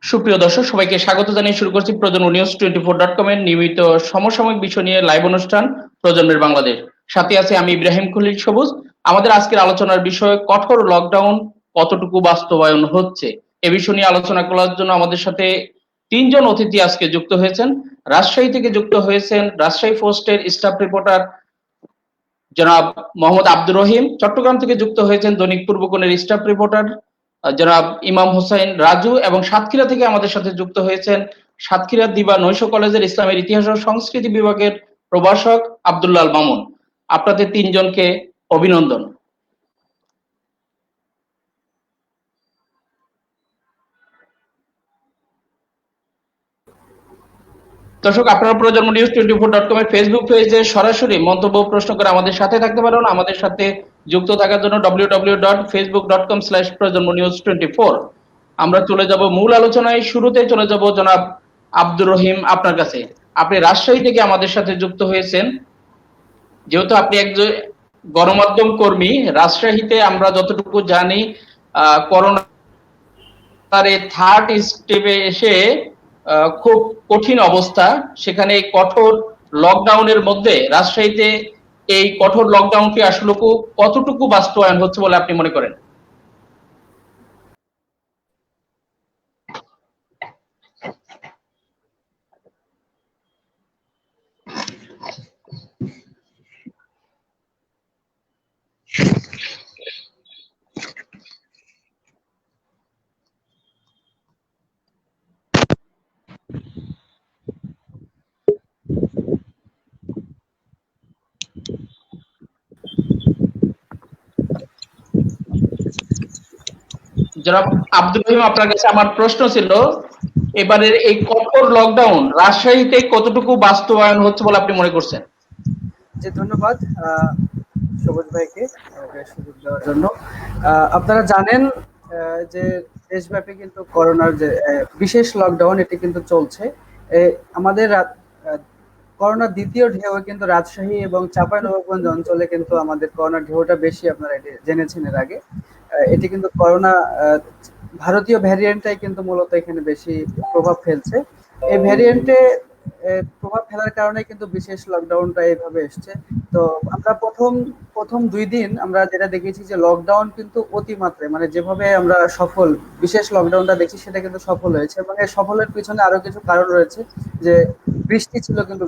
সুপ্রিয় দর্শক, সবাইকে স্বাগত জানিয়ে শুরু করছি প্রজন্ম নিউজ 24.com এর নিয়মিত সমসাময়িক বিষয় নিয়ে লাইভ অনুষ্ঠান প্রজন্মের বাংলাদেশ। সাথে আছে আমি ইব্রাহিম খলিল সবুজ। আমাদের আজকের আলোচনার বিষয় কঠোর লকডাউন কতটুকু বাস্তবায়ন হচ্ছে, এ বিষয় নিয়ে আলোচনা করার জন্য আমাদের সাথে তিনজন অতিথি আজকে যুক্ত হয়েছেন। রাজশাহী থেকে যুক্ত হয়েছেন রাজশাহী পোস্টের স্টাফ রিপোর্টার জনাব মোহাম্মদ আব্দুর রহিম। চট্টগ্রাম থেকে যুক্ত হয়েছেন দৈনিক পূর্বকোণের স্টাফ রিপোর্টার জনাব ইমাম হোসেন রাজু, এবং সাতক্ষীরা থেকে আমাদের সাথে যুক্ত হয়েছেন সাতক্ষীরা দিবা নৈশ কলেজের ইসলামের ইতিহাস ও সংস্কৃতি বিভাগের প্রভাষক আব্দুল্লাহ মামুন। আপনাদের তিনজনকে অভিনন্দন। দর্শক, আপনারা প্রজন্ম নিউজ 24.com এর ফেসবুক পেজে সরাসরি মন্তব্য প্রশ্ন করে আমাদের সাথে থাকতে পারেন। আমাদের সাথে যুক্ত থাকার জন্য www.facebook.com/প্রজন্ম নিউজ 24। আমরা চলে যাব মূল আলোচনায়। শুরুতে চলে যাব জনাব আব্দুর রহিম আপনার কাছে। আপনি রাজশাহী থেকে আমাদের সাথে যুক্ত হয়েছেন। যেহেতু আপনি একজন গণমাধ্যম কর্মী, রাজশাহীতে আমরা যতটুকু জানি করোনা থার্ড স্টেপে এসে খুব কঠিন অবস্থা। সেখানে কঠোর লকডাউনের মধ্যে রাজশাহীতে এই কঠোর লকডাউনটি আসলে কতটুকু বাস্তবায়ন হচ্ছে বলে আপনি মনে করেন? জনাব আব্দুল রহিম, আপনার কাছে আমার প্রশ্ন ছিল, এবারের এই কঠোর লকডাউন রাজশাহীতে কতটুকু বাস্তবায়ন হচ্ছে বলে আপনি মনে করছেন? জি, ধন্যবাদ সবুজ ভাইকে আমাকে সুযোগ দেওয়ার জন্য। আপনারা জানেন যে দেশব্যাপী কিন্তু করোনার যে বিশেষ লকডাউন এটি কিন্তু চলছে। আমাদের করোনার দ্বিতীয় ঢেউ কিন্তু রাজশাহী এবং চাঁপাইনবাবগঞ্জ অঞ্চলে কিন্তু আমাদের করোনার ঢেউটা বেশি, আপনারা এটি জেনেছেন এর আগে। এটি কিন্তু করোনা ভারতীয় ভ্যারিয়েন্টটাই কিন্তু মূলত এখানে বেশি প্রভাব ফেলছে। এই ভ্যারিয়েন্টে প্রভাব ফেলার কারণে কিন্তু বিশেষ লকডাউনটা এইভাবে এসছে। তো আমরা প্রথম 2 দিন আমরা যেটা দেখেছি যে লকডাউন কিন্তু অতিমাত্রায়, মানে যেভাবে আমরা সফল বিশেষ লকডাউনটা দেখছি সেটা কিন্তু সফল হয়েছে, এবং এই সফলের পিছনে আরো কিছু কারণ রয়েছে। যে বৃষ্টি ছিল কিন্তু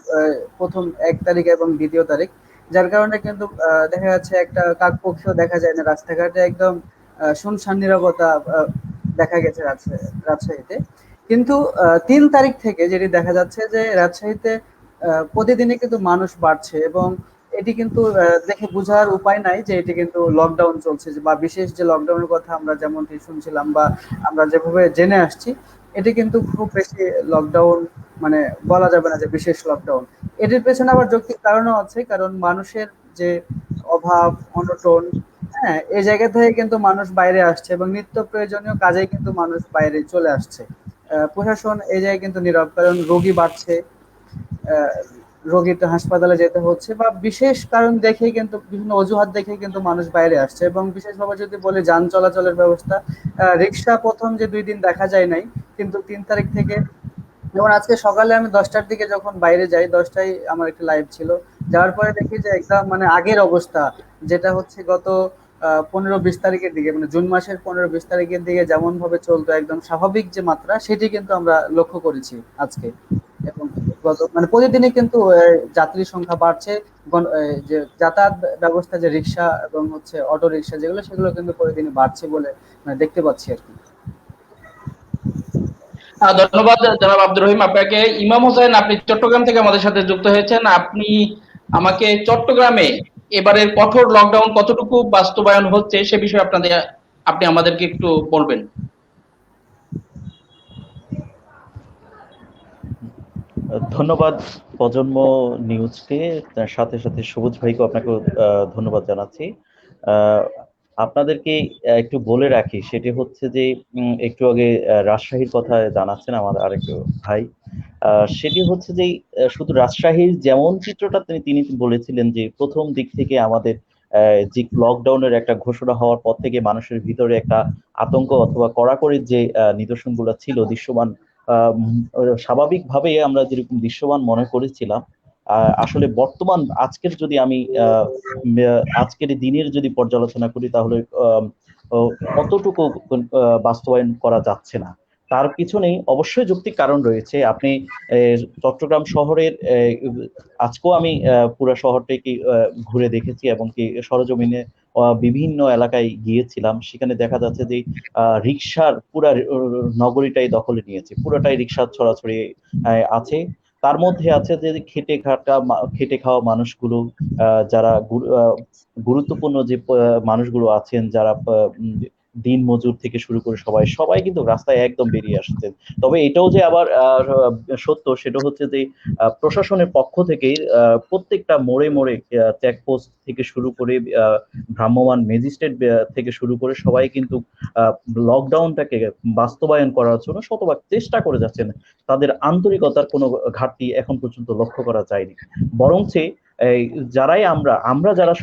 প্রথম 1 তারিখ এবং 2য় তারিখ, যার কারণে কিন্তু দেখা যাচ্ছে একটা কাকপক্ষীও দেখা যায় না, রাস্তাঘাটে একদম শুনশান নীরবতা দেখা গেছে রাজশাহীতে। কিন্তু 3 তারিখ থেকে যেটি দেখা যাচ্ছে যে রাজশাহীতে প্রতিদিনই কিন্তু মানুষ বাড়ছে, এবং এটি কিন্তু দেখে বোঝার উপায় নাই যে এটি কিন্তু লকডাউন চলছে, বা বিশেষ যে লকডাউনের কথা আমরা যেমনটি শুনছিলাম বা আমরা যেভাবে জেনে আসছি, এটি কিন্তু খুব বেশি লকডাউন মানে বলা যাবে না যে বিশেষ লকডাউন। এটির পেছনে আবার যৌক্তিক কারণও আছে, কারণ মানুষের যে অভাব অনটন, হ্যাঁ, এই জায়গা থেকে কিন্তু মানুষ বাইরে আসছে এবং নিত্য প্রয়োজনীয় কাজে কিন্তু মানুষ বাইরে চলে আসছে। প্রশাসন এই জায়গায় কিন্তু নীরব, কারণ রোগী বাড়ছে, রোগীতে হাসপাতালে যেতে হচ্ছে, বা বিশেষ কারণ দেখেই কিন্তু বিভিন্ন অজুহাত দেখেই কিন্তু মানুষ বাইরে আসছে। এবং বিশেষভাবে যদি বলি যান চলাচলের ব্যবস্থা, রিক্সা প্রথম যে 2 দিন দেখা যায় নাই, কিন্তু 3 তারিখ থেকে, যেমন আজকে সকালে আমি 10টার দিকে যখন বাইরে যাই, 10টায় আমার একটা লাইভ ছিল, যাওয়ার পরে দেখি যে একদম মানে আগের অবস্থা, যেটা হচ্ছে গত 15-20 তারিখের দিকে, মানে জুন মাসের 15-20 তারিখের দিকে যেমন ভাবে চলতো একদম স্বাভাবিক যে মাত্রা, সেটি কিন্তু আমরা লক্ষ্য করেছি আজকে। এবং গত মানে প্রতিদিনই কিন্তু যাত্রীর সংখ্যা বাড়ছে, যে যাতায়াত ব্যবস্থা, যে রিক্সা এবং হচ্ছে অটো রিক্সা যেগুলো, সেগুলো কিন্তু প্রতিদিনই বাড়ছে বলে মানে দেখতে পাচ্ছি আর কি। ধন্যবাদ জনাব আব্দুর রহিম আপনাকে। ইমাম হোসেন, আপনি চট্টগ্রাম থেকে আমাদের সাথে যুক্ত হয়েছেন। আপনি আমাকে চট্টগ্রামে এবারের কঠোর লকডাউন কতটুকু বাস্তবায়ন হচ্ছে সে বিষয়ে আপনি আমাদেরকে একটু বলবেন। ধন্যবাদ প্রজন্ম নিউজকে, তার সাথে সাথে সবুজ ভাইকে আপনাকে ধন্যবাদ জানাচ্ছি। আপনাদেরকে একটু বলে রাখি, সেটি হচ্ছে যে একটু আগে রাজশাহীর কথা জানাচ্ছেন আমাদের আরেকটু ভাই। সেটি হচ্ছে যে শুধু রাজশাহীর যেমন চিত্রটা তিনি বলেছিলেন যে প্রথম দিক থেকে আমাদের যে লকডাউনের একটা ঘোষণা হওয়ার পর থেকে মানুষের ভিতরে একটা আতঙ্ক অথবা কড়াকড়ির যে নিদর্শনগুলো ছিল দৃশ্যমান, স্বাভাবিকভাবে আমরা যেরকম দৃশ্যমান মনে করেছিলাম, আসলে বর্তমান আজকের যদি আমি আজকের দিনের যদি পর্যালোচনা করি তাহলে আহ, আহ, অতটুকু বাস্তবায়ন করা যাচ্ছে না। তার পিছনেই অবশ্যই যৌক্তিক কারণ রয়েছে। আপনি চট্টগ্রাম শহরের আজকেও আমি পুরো শহরটাকে ঘুরে দেখেছি এবং কি সরজমিনে বিভিন্ন এলাকায় গিয়েছিলাম। সেখানে দেখা যাচ্ছে যে রিক্সার পুরা নগরীটাই দখলে নিয়েছে, পুরোটাই রিক্সা ছড়াছড়ি আছে। তার মধ্যে আছে যে খেটে খাওয়া মানুষগুলো, যারা গুরুত্বপূর্ণ যে মানুষগুলো আছেন, যারা দিন মজুর থেকে শুরু করে সবাই সবাই কিন্তু রাস্তায় একদম বেরিয়ে আসছেন। তবে এটাও যে আবার সত্য, সেটা হচ্ছে যে প্রশাসনের পক্ষ থেকে প্রত্যেকটা মোড়ে মোড়ে চেকপোস্ট থেকে শুরু করে ভ্রাম্যমাণ ম্যাজিস্ট্রেট থেকে শুরু করে সবাই কিন্তু লকডাউনটাকে বাস্তবায়ন করার জন্য শতভাগ চেষ্টা করে যাচ্ছেন। তাদের আন্তরিকতার কোনো ঘাটতি এখন পর্যন্ত লক্ষ্য করা যায়নি। বরঞ্চে এই যারাই আমরা আমরা যারা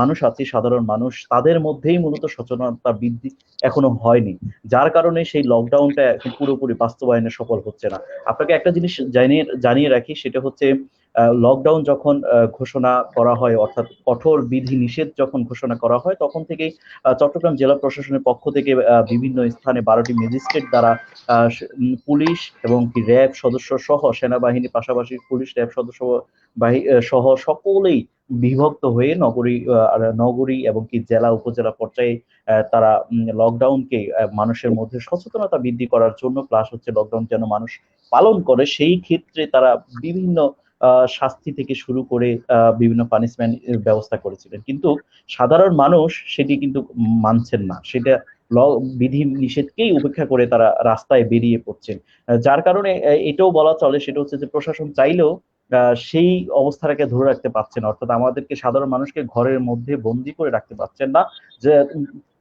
মানুষ আছি, সাধারণ মানুষ, তাদের মধ্যেই মূলত সচেতনতা বৃদ্ধি এখনো হয়নি, যার কারণে সেই লকডাউনটা এখন পুরোপুরি বাস্তবায়নে সফল হচ্ছে না। আপনাকে একটা জিনিস জানিয়ে জানিয়ে রাখি, সেটা হচ্ছে লকডাউন যখন ঘোষণা করা হয়, অর্থাৎ কঠোর বিধি নিষেধ যখন ঘোষণা করা হয়, তখন থেকেই চট্টগ্রাম জেলা প্রশাসনের পক্ষ থেকে বিভিন্ন স্থানে 12টি ম্যাজিস্ট্রেট দ্বারা পুলিশ এবং কি র্যাব সদস্য সহ সেনাবাহিনীর পাশাপাশি পুলিশ র্যাব সদস্য সহ সকলেই বিভক্ত হয়ে নগরী এবং কি জেলা উপজেলা পর্যায়ে তারা লকডাউনকে মানুষের মধ্যে সচেতনতা বৃদ্ধি করার জন্য, প্লাস হচ্ছে লকডাউন যেন মানুষ পালন করে সেই ক্ষেত্রে তারা বিভিন্ন শাস্তি থেকে শুরু করে বিভিন্ন পানিশমেন্ট ব্যবস্থা করেছিলেন। কিন্তু সাধারণ মানুষ সেটি কিন্তু মানছেন না, সেটা বিধি নিষেধকেই উপেক্ষা করে তারা রাস্তায় বেরিয়ে পড়ছেন। যার কারণে এটাও বলা চলে, সেটা হচ্ছে যে প্রশাসন চাইলেও সেই অবস্থাটাকে ধরে রাখতে পারছেন না, অর্থাৎ আমাদেরকে সাধারণ মানুষকে ঘরের মধ্যে বন্দি করে রাখতে পারছেন না, যে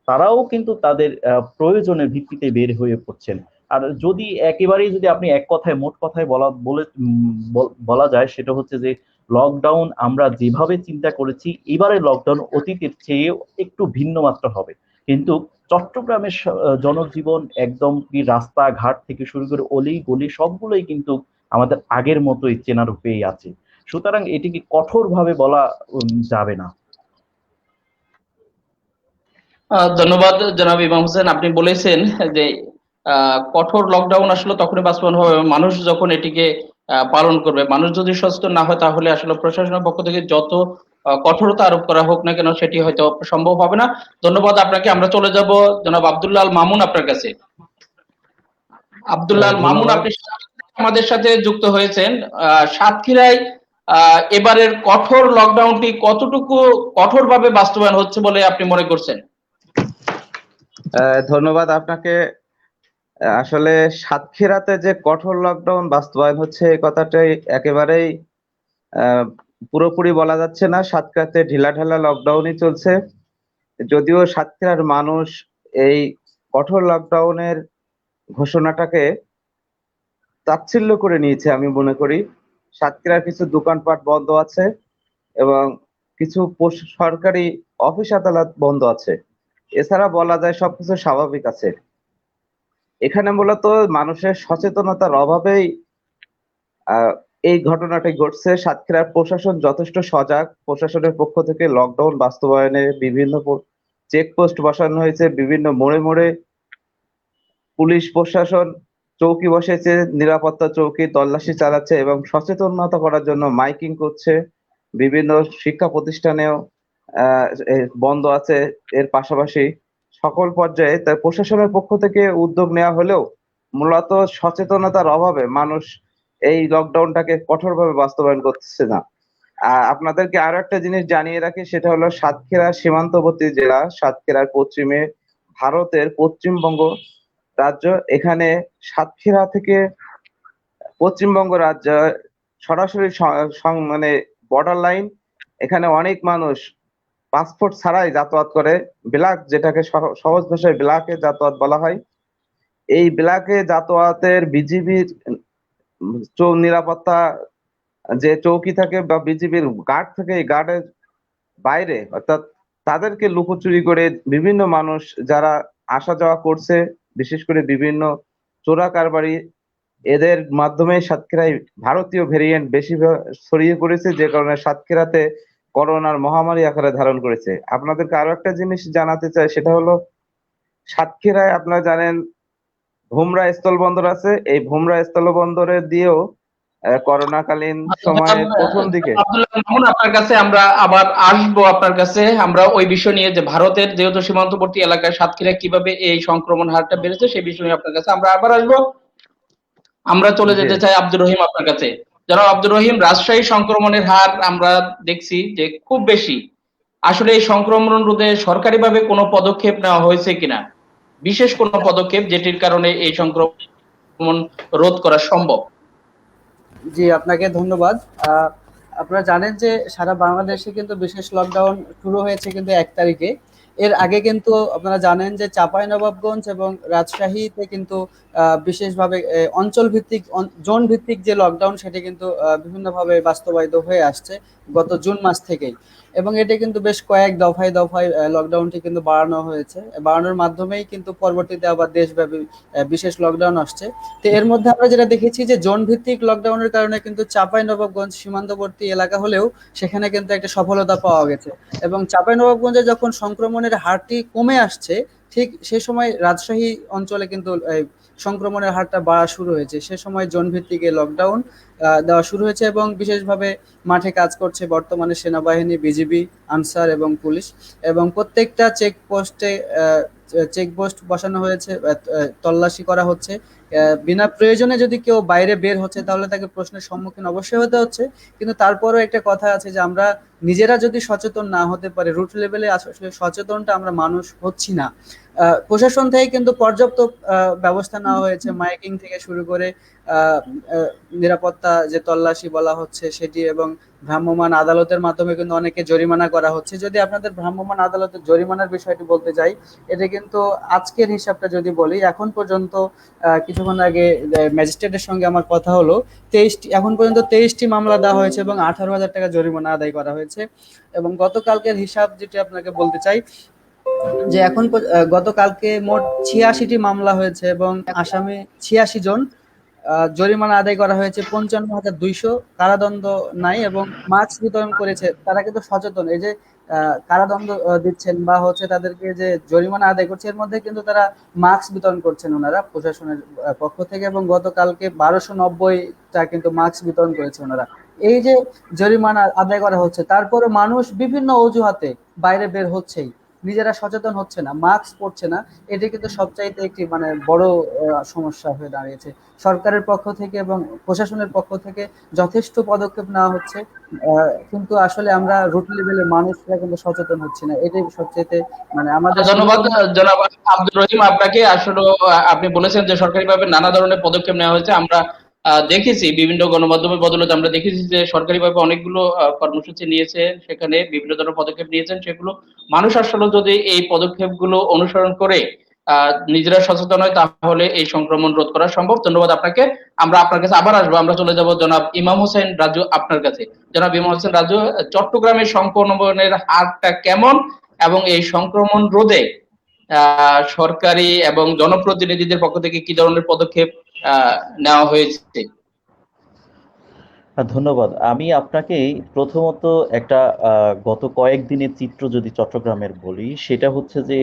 তারাও কিন্তু তাদের প্রয়োজনের ভিত্তিতে বের হয়ে পড়ছেন। আর যদি একেবারেই যদি আপনি এক কথায় মোট কথায় বলা যায়, সেটা হচ্ছে যে লকডাউন আমরা যেভাবে চিন্তা করেছি, এবারে লকডাউন অতীতের চেয়ে একটু ভিন্ন মাত্রা হবে। কিন্তু চট্টগ্রামের জনজীবন একদম কি রাস্তাঘাট থেকে শুরু করে অলি গলি সবগুলোই কিন্তু আমাদের আগের মতোই চেনা রূপেই আছে। সুতরাং এটিকে কঠোরভাবে বলা যাবে না। ধন্যবাদ জনাব ইমাম হোসেন। আপনি বলেছেন যে কঠোর লকডাউন আসলে তখনই বাস্তবায়ন হবে মানুষ যখন এটিকে পালন করবে। মানুষ যদি সচেতন না হয় তাহলে আসলে প্রশাসনের পক্ষ থেকে যত কঠোরতা আরোপ করা হোক না কেন সেটি হয়তো সম্ভব হবে না। ধন্যবাদ আপনাকে। আমরা চলে যাব জনাব আব্দুল্লাহ আল মামুন আপনার কাছে। আব্দুল্লাহ আল মামুন, ধন্যবাদ। আপনি আমাদের সাথে যুক্ত হয়েছেন। সাতক্ষীরায় এবারের কঠোর লকডাউনটি কতটুকু কঠোরভাবে বাস্তবায়ন হচ্ছে বলে আপনি মনে করছেন? ধন্যবাদ আপনাকে। আসলে সাতক্ষীরাতে যে কঠোর লকডাউন বাস্তবায়ন হচ্ছে এই কথাটাই একেবারেই আহ, পুরোপুরি বলা যাচ্ছে না। সাতক্ষীরাতে ঢিলাঢালা লকডাউনই চলছে। যদিও সাতক্ষীরার মানুষ এই কঠোর লকডাউনের ঘোষণাটাকে তাচ্ছিল্য করে নিয়েছে আমি মনে করি। সাতক্ষীরার কিছু দোকানপাট বন্ধ আছে এবং কিছু সরকারি অফিস আদালত বন্ধ আছে। এছাড়া বলা যায় সবকিছু স্বাভাবিক আছে। এখানে মূলত মানুষের সচেতনতার অভাবেই আহ, এই ঘটনাটি ঘটছে। সাতক্ষীরার প্রশাসন যথেষ্ট সজাগ। প্রশাসনের পক্ষ থেকে লকডাউন বাস্তবায়নে বিভিন্ন চেকপোস্ট বসানো হয়েছে, বিভিন্ন মোড়ে মোড়ে পুলিশ প্রশাসন চৌকি বসেছে, নিরাপত্তা চৌকি তল্লাশি চালাচ্ছে এবং সচেতনতা করার জন্য মাইকিং করছে। বিভিন্ন শিক্ষা প্রতিষ্ঠানেও বন্ধ আছে। এর পাশাপাশি সকল পর্যায়ে তাই প্রশাসনের পক্ষ থেকে উদ্যোগ নেওয়া হলেও মূলত সচেতনতার অভাবে মানুষ এই লকডাউনটাকে কঠোরভাবে বাস্তবায়ন করতেছে না। আপনাদেরকে আরো একটা জিনিস জানিয়ে রাখি, সেটা হলো সাতক্ষীরা সীমান্তবর্তী জেলা। সাতক্ষীরার পশ্চিমে ভারতের পশ্চিমবঙ্গ রাজ্য। এখানে সাতক্ষীরা থেকে পশ্চিমবঙ্গ রাজ্য সরাসরি মানে বর্ডার লাইন। এখানে অনেক মানুষ পাসপোর্ট ছাড়াই যাতায়াত করে। ব্ল্যাক, যেটাকে সহজ ভাষায় ব্ল্যাকে যাতায়াত বলা হয়, এই ব্ল্যাকে যাতায়াতের বিজিবির নিরাপত্তা যে চৌকি থাকে বা বিজিবির গার্ড থাকে, এই গার্ডের বাইরে, অর্থাৎ তাদেরকে লুকোচুরি করে বিভিন্ন মানুষ যারা আসা যাওয়া করছে, বিশেষ করে বিভিন্ন চোরা কারবারি, এদের মাধ্যমে সাতক্ষীরায় ভারতীয় ভেরিয়েন্ট বেশি ছড়িয়ে পড়েছে, যে কারণে সাতক্ষীরাতে করোনার মহামারী আকারে ধারণ করেছে। আপনাদেরকে আরো একটা জিনিস জানাতে চাই, সেটা হলো সাতক্ষীরায় আপনারা জানেন ভুমরা স্থলবন্দর আছে। এই ভুমরা স্থলবন্দরে দিয়েও করোনাকালীন সময়ে প্রথম দিকে আব্দুল্লাহ মামুন, আপনার কাছে আমরা আবার আসবো। আপনার কাছে আমরা ওই বিষয় নিয়ে, যে ভারতের যেহেতু সীমান্তবর্তী এলাকায় সাতক্ষীরা কিভাবে এই সংক্রমণ হারটা বেড়েছে সেই বিষয় নিয়ে আপনার কাছে আমরা আবার আসবো। আমরা চলে জি যেতে চাই আব্দুর রহিম আপনার কাছে। যারা আব্দুর রহিম, রাজশাহী সংক্রমণের হার আমরা দেখছি যে খুব বেশি। আসলে এই সংক্রমণ রোধে সরকারিভাবে কোনো পদক্ষেপ নেওয়া হয়েছে কিনা, বিশেষ কোনো পদক্ষেপ যেটির কারণে এই সংক্রমণ রোধ করা সম্ভব? জি, আপনাকে ধন্যবাদ। আহ, আপনারা জানেন যে সারা বাংলাদেশে কিন্তু বিশেষ লকডাউন শুরু হয়েছে কিন্তু 1 তারিখে। এর আগে কিন্তু আপনারা জানেন যে চাঁপাইনবাবগঞ্জ এবং রাজশাহীতে কিন্তু বিশেষভাবে অঞ্চল ভিত্তিক, জোন ভিত্তিক যে লকডাউন সেটা কিন্তু বিভিন্নভাবে বাস্তবায়িত হয়ে আসছে গত জুন মাস থেকেই। এবং এটা কিন্তু বেশ কয়েক দফায় দফায় লকডাউনটি কিন্তু বাড়ানো হয়েছে। বাড়ানোর মাধ্যমেই কিন্তু পরবর্তীতে আবার দেশব্যাপী বিশেষ লকডাউন আসছে। তো এর মধ্যে আমরা যেটা দেখেছি যে জোন ভিত্তিক লকডাউনের কারণে কিন্তু চাঁপাইনবাবগঞ্জ সীমান্তবর্তী এলাকা হলেও সেখানে কিন্তু একটা সফলতা পাওয়া গেছে। এবং চাঁপাইনবাবগঞ্জে যখন সংক্রমণের হারটি কমে আসছে, ঠিক সে সময় রাজশাহী অঞ্চলে কিন্তু সংক্রমণের হারটা বাড়া শুরু হয়েছে। সে সময় জোন ভিত্তিক লকডাউন দেওয়া শুরু হয়েছে এবং বিশেষভাবে মাঠে কাজ করছে বর্তমানে সেনাবাহিনী, বিজিবি, আনসার এবং পুলিশ। এবং প্রত্যেকটা চেকপোস্টে চেকপোস্ট বসানো হয়েছে, তল্লাশি করা হচ্ছে। বিনা প্রয়োজনে যদি কেউ বাইরে বের হচ্ছে তাহলে তাকে প্রশ্নের সম্মুখীন অবশ্যই হতে হচ্ছে। কিন্তু তারপরও একটা কথা আছে যে আমরা নিজেরা যদি সচেতন না হতে পারি, রুট লেভেলে আসলে সচেতনটা আমরা মানুষ হচ্ছি না। প্রশাসন থেকে কিন্তু পর্যাপ্ত ব্যবস্থা নেওয়া হয়েছে, মাইকিং থেকে শুরু করে আহ, আহ, নিরাপত্তা যে তল্লাশি বলা হচ্ছে সেটি, এবং ভ্রাম্যমাণ আদালতের মাধ্যমে কিন্তু অনেকে জরিমানা করা হচ্ছে। যদি আপনাদের ভ্রাম্যমাণ আদালতের জরিমানার বিষয়টি বলতে চাই, এটা কিন্তু আজকের হিসাবটা যদি বলি, এখন পর্যন্ত কিছুক্ষণ আগে ম্যাজিস্ট্রেটের সঙ্গে আমার কথা হলো, এখন পর্যন্ত 23টি মামলা দেওয়া হয়েছে এবং 18,000 টাকা জরিমানা আদায় করা হয়েছে। এবং গতকালকের হিসাব যেটি আপনাকে বলতে চাই, যে গতকালকে মোট 86টি মামলা হয়েছে এবং আসামি 86 জন। জরিমানা আদায় করা হয়েছে 55,200, কারাদণ্ড নাই। এবং মাস্ক বিতরণ করেছে, তারা কিন্তু সচেতন। এই যে কারাদণ্ড দিচ্ছেন বা হচ্ছে তাদেরকে যে জরিমানা আদায় করছে, এর মধ্যে কিন্তু তারা মাস্ক বিতরণ করছেন ওনারা প্রশাসনের পক্ষ থেকে। এবং গতকালকে 1290টা কিন্তু মাস্ক বিতরণ করেছে ওনারা। এই যে জরিমানা আদায় করা হচ্ছে, তারপরে মানুষ বিভিন্ন অজুহাতে বাইরে বের হচ্ছেই, নিজেরা সচেতন হচ্ছে না, মাস্ক পরছে না। এটা কিন্তু সবচাইতে একটি মানে বড় সমস্যা হয়ে দাঁড়িয়েছে। সরকারের পক্ষ থেকে এবং প্রশাসনের পক্ষ থেকে যথেষ্ট পদক্ষেপ নেওয়া হচ্ছে, কিন্তু আসলে আমরা রুট লেভেলের মানুষরা কিন্তু সচেতন হচ্ছি না। এটাই সবচাইতে মানে আমাদের ধন্যবাদ জনাব আব্দুর রহিম আপনাকে। আসলে আপনি বলেছেন যে সরকারিভাবে নানা ধরনের পদক্ষেপ নেওয়া হয়েছে। আমরা দেখেছি বিভিন্ন গণমাধ্যমের বদৌলতে, আমরা দেখেছি যে সরকারিভাবে অনেকগুলো কর্মসূচি নিয়েছে, সেখানে বিভিন্ন ধরনের পদক্ষেপ নিয়েছেন। সেগুলো মানুষ আসলে যদি এই পদক্ষেপগুলো অনুসরণ করে নিজেরা সচেতন হয় তাহলে এই সংক্রমণ রোধ করা সম্ভব। ধন্যবাদ আপনাকে। আমরা আপনার কাছে আবার আসবো। আমরা চলে যাব জনাব ইমাম হোসেন রাজু আপনার কাছে। জনাব ইমাম হোসেন রাজু, চট্টগ্রামের সংক্রমণের হারটা কেমন এবং এই সংক্রমণ রোধে সরকারি এবং জনপ্রতিনিধিদের পক্ষ থেকে কি ধরনের পদক্ষেপ নেওয়া হয়েছে? ধন্যবাদ। আমি আপনাকে প্রথমত একটা গত কয়েকদিনের চিত্র যদি চট্টগ্রামের বলি, সেটা হচ্ছে যে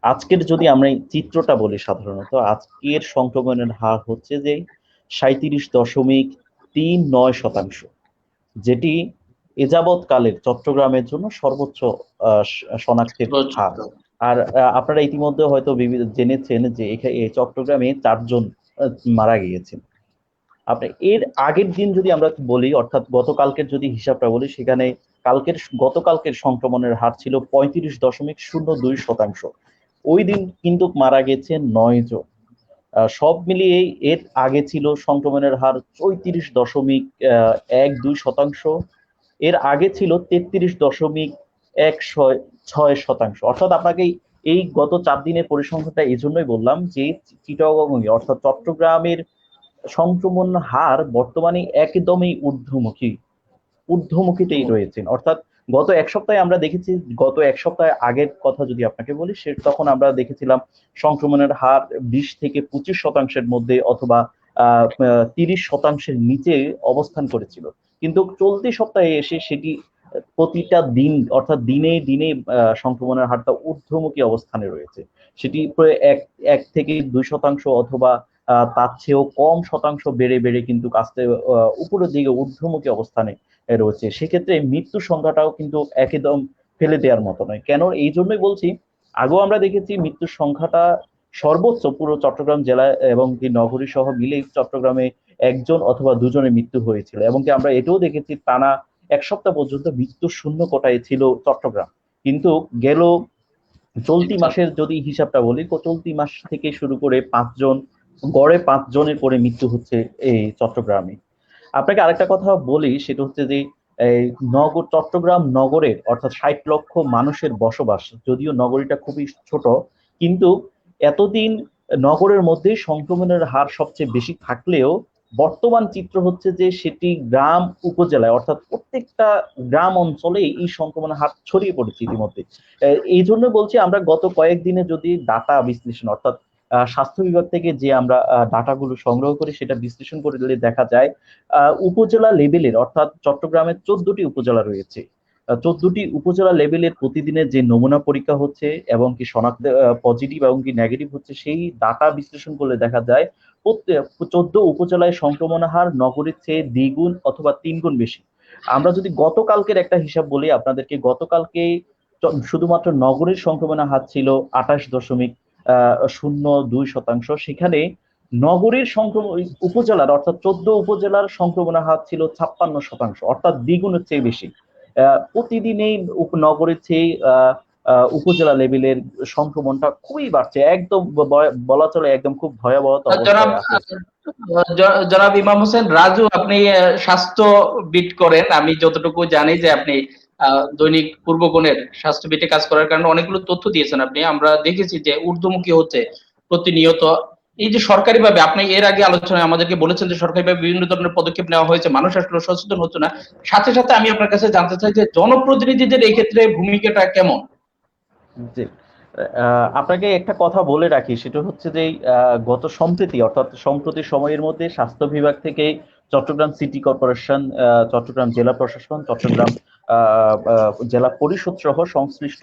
আজকের যদি আমরা এই চিত্রটা বলি, সাধারণত আজকের সংক্রমণের হার হচ্ছে যে 37.39%, যেটি এযাবৎ কালের চট্টগ্রামের জন্য সর্বোচ্চ শনাক্তের হার। আর আপনারা ইতিমধ্যে হয়তো জেনেছেন যে এই চট্টগ্রামে 4 জন মারা গিয়েছেন। আপনি এর আগের দিন যদি আমরা বলি, অর্থাৎ গতকালকের যদি হিসাবটা বলি, সেখানে গতকালকের সংক্রমণের হার ছিল 35.02%। ওই দিন কিন্তু মারা গেছে 9 জন। সব মিলিয়ে এর আগে ছিল সংক্রমণের হার 34.12%। এর আগে ছিল 33.16%। অর্থাৎ আপনাকে এই গত 4 দিনের পরিসংখ্যানটা এই জন্যই বললাম যে চিটাগং অর্থাৎ চট্টগ্রামের সংক্রমণ হার বর্তমানে একদমই ঊর্ধ্বমুখীতেই রয়েছেন। অর্থাৎ গত এক সপ্তাহে আমরা দেখেছি, গত এক সপ্তাহ আগের কথা যদি আপনাকে বলি, তখন আমরা দেখেছিলাম সংক্রমণের হার 20 থেকে 25% মধ্যে অথবা 30% নিচে অবস্থান করেছিল। কিন্তু চলতি সপ্তাহে এসে সেটি প্রতিটা দিন অর্থাৎ দিনে দিনে সংক্রমণের হারটা ঊর্ধ্বমুখী অবস্থানে রয়েছে। সেটি প্রায় 1 থেকে 2% অথবা তার চেয়েও কম শতাংশ বেড়ে বেড়ে কিন্তু আস্তে উপরের দিকে ঊর্ধ্বমুখী অবস্থানে রয়েছে। সেক্ষেত্রে মৃত্যুর সংখ্যাটাও কিন্তু একদম ফেলে দেওয়ার মতো নয়। কেন এই জন্যই বলছি, আগেও আমরা দেখেছি মৃত্যুর সংখ্যাটা সর্বোচ্চ পুরো চট্টগ্রাম জেলা এবং কি নগরী সহ মিলে চট্টগ্রামে 1 জন অথবা 2 জনের মৃত্যু হয়েছিল, এবং কি আমরা এটাও দেখেছি টানা 1 সপ্তাহ পর্যন্ত মৃত্যু শূন্য কোটায় ছিল চট্টগ্রাম। কিন্তু গেল চলতি মাসের যদি হিসাবটা বলি, চলতি মাস থেকে শুরু করে 5 জন, গড়ে 5 জনের করে মৃত্যু হচ্ছে এই চট্টগ্রামে। আপনাকে আরেকটা কথা বলি, সেটা হচ্ছে যে এই চট্টগ্রাম নগরের অর্থাৎ 60 লক্ষ মানুষের বসবাস, যদিও নগরীটা খুবই ছোট, কিন্তু এতদিন নগরের মধ্যে সংক্রমণের হার সবচেয়ে বেশি থাকলেও বর্তমান চিত্র হচ্ছে যে সেটি গ্রাম উপজেলায় অর্থাৎ প্রত্যেকটা গ্রাম অঞ্চলে এই সংক্রমণের হার ছড়িয়ে পড়েছে ইতিমধ্যে। এই জন্য বলছি, আমরা গত কয়েকদিনে যদি ডাটা বিশ্লেষণ অর্থাৎ স্বাস্থ্য বিভাগ থেকে যে আমরা ডাটাগুলো সংগ্রহ করি সেটা বিশ্লেষণ করলে দেখা যায় উপজেলা লেভেলের অর্থাৎ চট্টগ্রামের 14টি উপজেলা রয়েছে। 14টি উপজেলা লেভেলের প্রতিদিনের যে নমুনা পরীক্ষা হচ্ছে এবং কি শনাক্ত পজিটিভ এবং কি নেগেটিভ হচ্ছে, সেই ডাটা বিশ্লেষণ করলে দেখা যায় 14 উপজেলায় সংক্রমণের হার নগরীর চেয়ে 2 গুণ অথবা 3 গুণ বেশি। আমরা যদি গতকালকের একটা হিসাব বলি আপনাদেরকে, গতকালকে শুধুমাত্র নগরীর সংক্রমণের হার ছিল 28.02%। সেখানে নগরীর সংক্রমণ উপজেলার অর্থাৎ 14 উপজেলার সংক্রমণের হার ছিল 56%, অর্থাৎ দ্বিগুণের চেয়ে বেশি। প্রতিদিনেই নগরের চেয়ে উপজেলা লেভেলের সংক্রমণটা খুবই বাড়ছে, একদম বলা চলে একদম খুব ভয়াবহ জনাব অবস্থায় আছে। জনাব ইমাম হোসেন রাজু, আপনি স্বাস্থ্যবিদ করেন, আমি যতটুকু জানি যে আপনি দৈনিক পূর্বকোণের স্বাস্থ্যবিদে কাজ করার কারণে অনেকগুলো তথ্য দিয়েছেন আপনি। আমরা দেখেছি যে ঊর্ধ্বমুখী হচ্ছে প্রতিনিয়ত। এই যে সরকারিভাবে আপনি এর আগে আলোচনায় আমাদেরকে বলেছেন যে সরকারিভাবে বিভিন্ন ধরনের পদক্ষেপ নেওয়া হয়েছে, মানুষ আসলে সচেতন হচ্ছে না। সাথে সাথে আমি আপনার কাছে জানতে চাই যে জনপ্রতিনিধিদের এই ক্ষেত্রে ভূমিকাটা কেমন? জি, আপনাকে একটা কথা বলে রাখি, সেটা হচ্ছে যে গত সম্প্রতি অর্থাৎ সম্প্রতি সময়ের মধ্যে স্বাস্থ্য বিভাগ থেকে চট্টগ্রাম সিটি কর্পোরেশন, চট্টগ্রাম জেলা প্রশাসন, চট্টগ্রাম জেলা পরিষদ সহ সংশ্লিষ্ট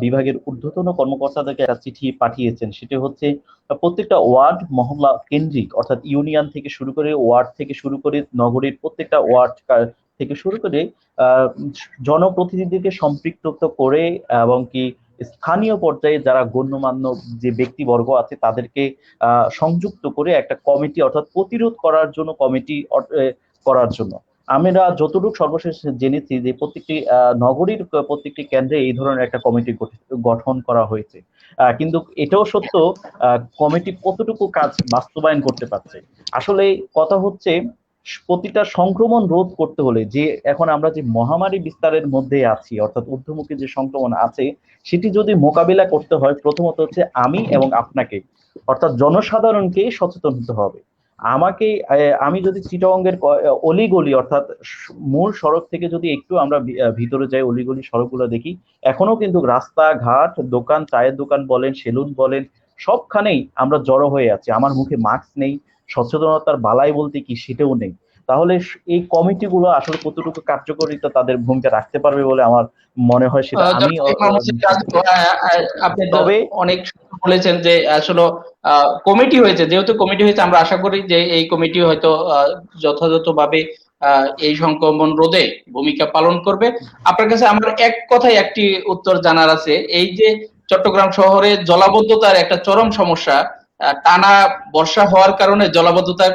বিভাগের ঊর্ধ্বতন কর্মকর্তাদেরকে একটা চিঠি পাঠিয়েছেন। সেটি হচ্ছে প্রত্যেকটা ওয়ার্ড মহল্লা কেন্দ্রিক অর্থাৎ ইউনিয়ন থেকে শুরু করে ওয়ার্ড থেকে শুরু করে নগরীর প্রত্যেকটা ওয়ার্ড থেকে শুরু করে জনপ্রতিনিধিকে সম্পৃক্ত করে এবং কি স্থানীয় পর্যায়ে যারা গণ্যমান্য যে ব্যক্তিবর্গ আছে তাদেরকে সংযুক্ত করে একটা কমিটি অর্থাৎ প্রতিরোধ করার জন্য কমিটি করার জন্য আমরা যতটুকু সর্বশেষ জেনেছি যে প্রত্যেকটি নগরীর প্রত্যেকটি কেন্দ্রে এই ধরনের একটা কমিটি গঠন করা হয়েছে। কিন্তু এটাও সত্য, কমিটি কতটুকু কাজ বাস্তবায়ন করতে পারছে। আসলে কথা হচ্ছে প্রতিটা সংক্রমণ রোধ করতে হলে যে এখন আমরা যে মহামারী বিস্তারের মধ্যে আছি অর্থাৎ ঊর্ধ্বমুখী যে সংক্রমণ আছে সেটি যদি মোকাবিলা করতে হয়, প্রথমত হচ্ছে আমি এবং আপনাকে অর্থাৎ জনসাধারণকে সচেতন হতে হবে। আমি যদি চিটাগংয়ের অলিগলি অর্থাৎ মূল সড়ক থেকে যদি একটু আমরা ভিতরে যাই, অলিগলি সড়কগুলো দেখি, এখনো কিন্তু রাস্তাঘাট, দোকান, চায়ের দোকান বলেন, সেলুন বলেন, সবখানেই আমরা জড়ো হয়ে আছি। আমার মুখে মাস্ক নেই, সচেতনতার বালাই বলতে কি সেটাও নেই। তাহলে এই কমিটিগুলো আসলে কতটুকু কার্যকারিতা তাদের ভূমিকা রাখতে পারবে বলে আমার মনে হয় সেটা আমি আপনি তবে অনেক বলেছেন যে আসলে কমিটি হয়েছে, যেহেতু কমিটি হয়েছে আমরা আশা করি যে এই কমিটি হয়তো যথাযথভাবে এই সংক্রমণ রোধে ভূমিকা পালন করবে। আপনার কাছে আমার এক কথায় একটি উত্তর জানার আছে, এই যে চট্টগ্রাম শহরে জলাবদ্ধতার একটা চরম সমস্যা, টানা বর্ষা হওয়ার কারণে জলাবদ্ধতা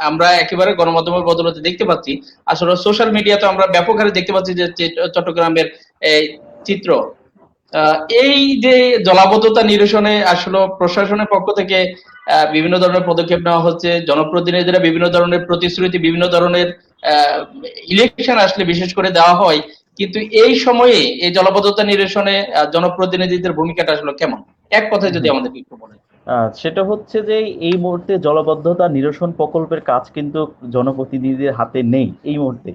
আমরা একেবারে গণমাধ্যমের বদলতে দেখতে পাচ্ছি। আসলে সোশ্যাল মিডিয়াতে আমরা ব্যাপক হারে দেখতে পাচ্ছি যে চট্টগ্রামের এই চিত্র। এই যে জলাবদ্ধতা নিরসনে আসলে প্রশাসনের পক্ষ থেকে বিভিন্ন ধরনের পদক্ষেপ নেওয়া হচ্ছে, জনপ্রতিনিধিরা বিভিন্ন ধরনের প্রতিশ্রুতি, বিভিন্ন ধরনের ইলেকশন আসলে বিশেষ করে দেওয়া হয়, কিন্তু এই সময়ে এই জলাবদ্ধতা নিরসনে জনপ্রতিনিধিদের ভূমিকাটা আসলে কেমন, এক কথায় যদি আমাদেরকে একটু বলেন। সেটা হচ্ছে যে এই মুহূর্তে জলাবদ্ধতা নিরসন প্রকল্পের কাজ কিন্তু জনপ্রতিনিধিদের হাতে নেই এই মুহূর্তে।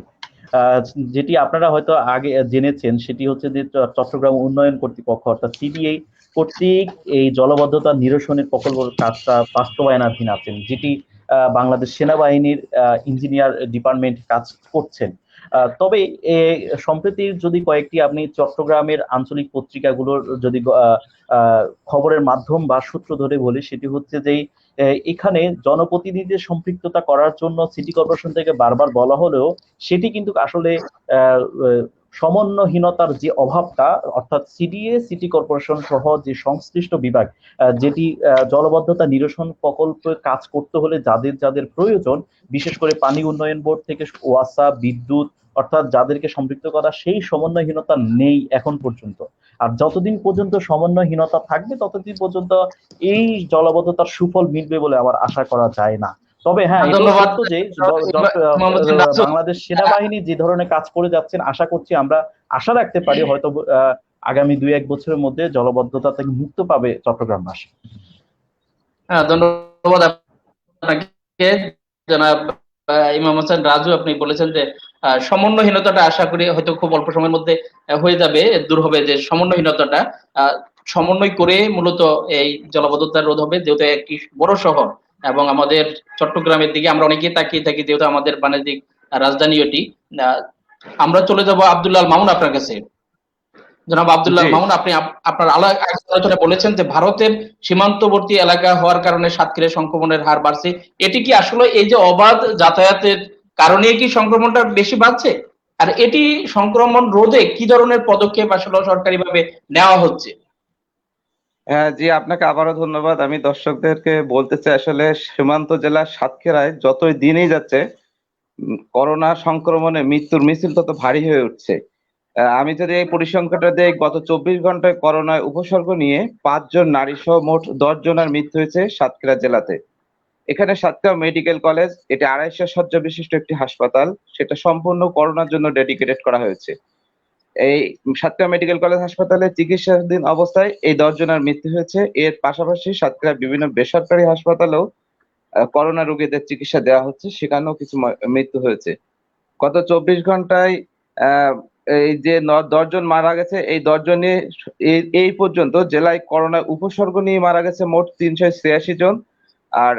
আহ, যেটি আপনারা হয়তো আগে জেনেছেন, সেটি হচ্ছে যে চট্টগ্রাম উন্নয়ন কর্তৃপক্ষ অর্থাৎ সিডিএ কর্তৃক এই জলবদ্ধতা নিরসনের প্রকল্পের কাজটা বাস্তবায়নাধীন আছেন, যেটি বাংলাদেশ সেনাবাহিনীর ইঞ্জিনিয়ার ডিপার্টমেন্ট কাজ করছেন। তবে সম্প্রতি যদি কয়েকটি আপনি চট্টগ্রামের আঞ্চলিক পত্রিকাগুলোর যদি খবরের মাধ্যম বা সূত্র ধরে বলি, সেটি হচ্ছে যে এখানে জনপ্রতিনিধিদের সম্পৃক্ততা করার জন্য সিটি কর্পোরেশন থেকে বারবার বলা হলেও সেটি কিন্তু আসলে আহ, আহ, সমন্বয়হীনতার যে অভাবটা, অর্থাৎ সিডিএ সিটি কর্পোরেশন সহ যে সংশ্লিষ্ট বিভাগ যেটি জলবদ্ধতা নিরসন প্রকল্পে কাজ করতে হলে যাদের যাদের প্রয়োজন, বিশেষ করে পানি উন্নয়ন বোর্ড থেকে ওয়াসা, বিদ্যুৎ, অর্থাৎ যাদেরকে সম্পৃক্ত করা, সেই সমন্বয়হীনতা নেই এখন পর্যন্ত। আর যতদিন পর্যন্ত সমন্বয়হীনতা থাকবে ততদিন পর্যন্ত এই জলাবদ্ধতার সুফল মিলবে বলে আমার আশা করা যায় না। তবে হ্যাঁ, এটা ধন্যবাদ সত্য যে ইমাম হোসেন রাজু। বাংলাদেশ সেনাবাহিনী যে ধরনের কাজ করে যাচ্ছেন, আশা করছি, আমরা আশা রাখতে পারি হয়তো আগামী 2-1 বছরের মধ্যে জলবদ্ধতা থেকে মুক্ত পাবে চট্টগ্রামবাসী। ধন্যবাদ আপনাকে জনাব ইমাম হোসেন রাজু। আপনি বলেছেন যে সমন্বয়হীনতাটা আশা করি হয়তো খুব অল্প সময়ের মধ্যে হয়ে যাবে, দূর হবে, যে সমন্বয়হীনতাটা সমন্বয় করে মূলত এই জলাবদ্ধতা রোধ হবে, যেহেতু একটি বড় শহর এবং আমাদের চট্টগ্রামের দিকে আমরা অনেকেই তাকিয়ে থাকি, যেহেতু আমাদের বাণিজ্যিক রাজধানী এটি। আমরা চলে যাব আব্দুল্লাহ মামুন আপনার কাছে। জনাব আব্দুল্লাহ জি। মামুন, আপনি আপনার আলোচনায় বলেছেন যে ভারতের সীমান্তবর্তী এলাকা হওয়ার কারণে সাতক্ষীরায় সংক্রমণের হার বাড়ছে। এটি কি আসলে এই যে অবাধ যাতায়াতের কারণে কি সংক্রমণটা বেশি বাড়ছে? আর এটি সংক্রমণ রোধে কি ধরনের পদক্ষেপ আসলে সরকারিভাবে নেওয়া হচ্ছে? জি, আপনাকে আবারও ধন্যবাদ। আমি দর্শকদেরকে বলতে চাই, আসলে সীমান্ত জেলা সাতক্ষীরায় যতই দিনই যাচ্ছে করোনা সংক্রমণে মৃত্যুর মিছিল তত ভারী হয়ে উঠছে। আমি যদি এই পরিসংখ্যানটা দিই, গত 24 ঘন্টায় করোনায় উপসর্গ নিয়ে 5 জন নারী সহ মোট 10 জনের মৃত্যু হয়েছে সাতক্ষীরা জেলাতে। এখানে সাতক্ষীরা মেডিকেল কলেজ, এটা 250 শয্যা বিশিষ্ট একটি হাসপাতাল, সেটা সম্পূর্ণ করোনার জন্য ডেডিকেটেড করা হয়েছে। এই সাতক্ষীরা মেডিকেল কলেজ হাসপাতালে চিকিৎসাধীন অবস্থায় এই 10 জনের মৃত্যু হয়েছে। এর পাশাপাশি সাতক্ষীরা বিভিন্ন বেসরকারি হাসপাতালেও করোনা রোগীদের চিকিৎসা দেওয়া হচ্ছে, সেখানেও কিছু মৃত্যু হয়েছে। গত 24 ঘন্টায় আহ, এই যে 10 জন মারা গেছে, এই 10 জনে এই পর্যন্ত জেলায় করোনার উপসর্গ নিয়ে মারা গেছে মোট 386 জন। আর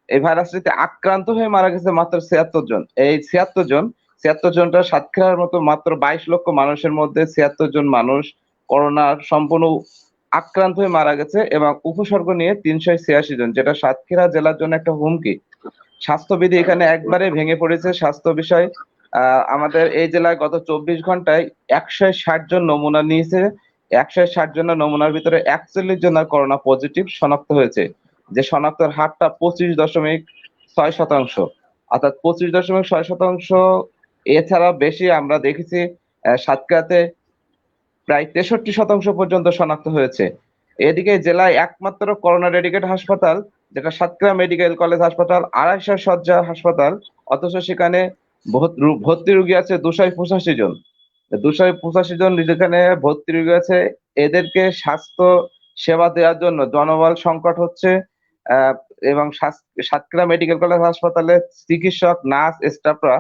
এই ভাইরাসটিতে আক্রান্ত হয়ে মারা গেছে মাত্র 76 জন। এই 76 জনটা সাতক্ষীরার মতো মাত্র 22 লক্ষ মানুষের মধ্যে 76 জন মানুষ করোনার সম্পূর্ণ আক্রান্ত হয়ে মারা গেছে, এবং উপসর্গ নিয়ে 386 জন, যেটা সাতক্ষীরা জেলার জন্য একটা হুমকি। স্বাস্থ্যবিধি এখানে একবারে ভেঙে পড়েছে স্বাস্থ্য বিষয়। আমাদের এই জেলায় গত 24 ঘন্টায় 160 জন নমুনা নিয়েছে। 160 জনের নমুনার ভিতরে 41 জনের করোনা পজিটিভ শনাক্ত হয়েছে, যে শনাক্তের হারটা 25.6%। অর্থাৎ 25.6%। এছাড়া বেশি আমরা দেখেছি সাতক্ষীরাতে প্রায় 63% পর্যন্ত শনাক্ত হয়েছে। এদিকে জেলায় একমাত্র করোনা ডেডিকেট হাসপাতাল যেটা সাতক্ষীরা মেডিকেল কলেজ হাসপাতাল, 250 শয্যা হাসপাতাল, অথচ সেখানে ভর্তি রোগী আছে 285 জন। 285 জন যেখানে ভর্তি রোগী আছে, এদেরকে স্বাস্থ্য সেবা দেওয়ার জন্য জনবল সংকট হচ্ছে। আহ, এবং সাতক্ষীরা মেডিকেল কলেজ হাসপাতালে চিকিৎসক, নার্স, স্টাফরা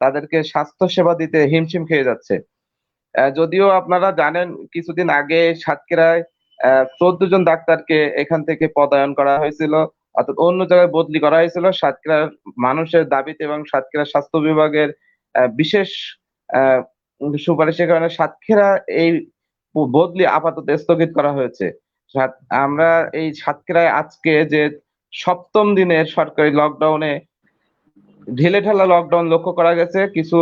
তাদেরকে স্বাস্থ্য সেবা দিতে হিমশিম খেয়ে যাচ্ছে। যদিও আপনারা জানেন, কিছুদিন আগে সাতক্ষীরায় 14 জন ডাক্তারকে এখান থেকে পদায়ন করা হয়েছিল, অর্থাৎ অন্য জায়গায় বদলি করা হয়েছিল সাতক্ষীরার মানুষের দাবিতে এবং সাতক্ষীরা স্বাস্থ্য বিভাগের বিশেষ আহ, সুপারিশের কারণে সাতক্ষীরা এই বদলি আপাতত স্থগিত করা হয়েছে। আমরা এই সাতক্ষীরায় আজকে যে 7ম দিনের সরকারি লকডাউনে ঢিলেঢালা লকডাউন লক্ষ্য করা গেছে। কিছু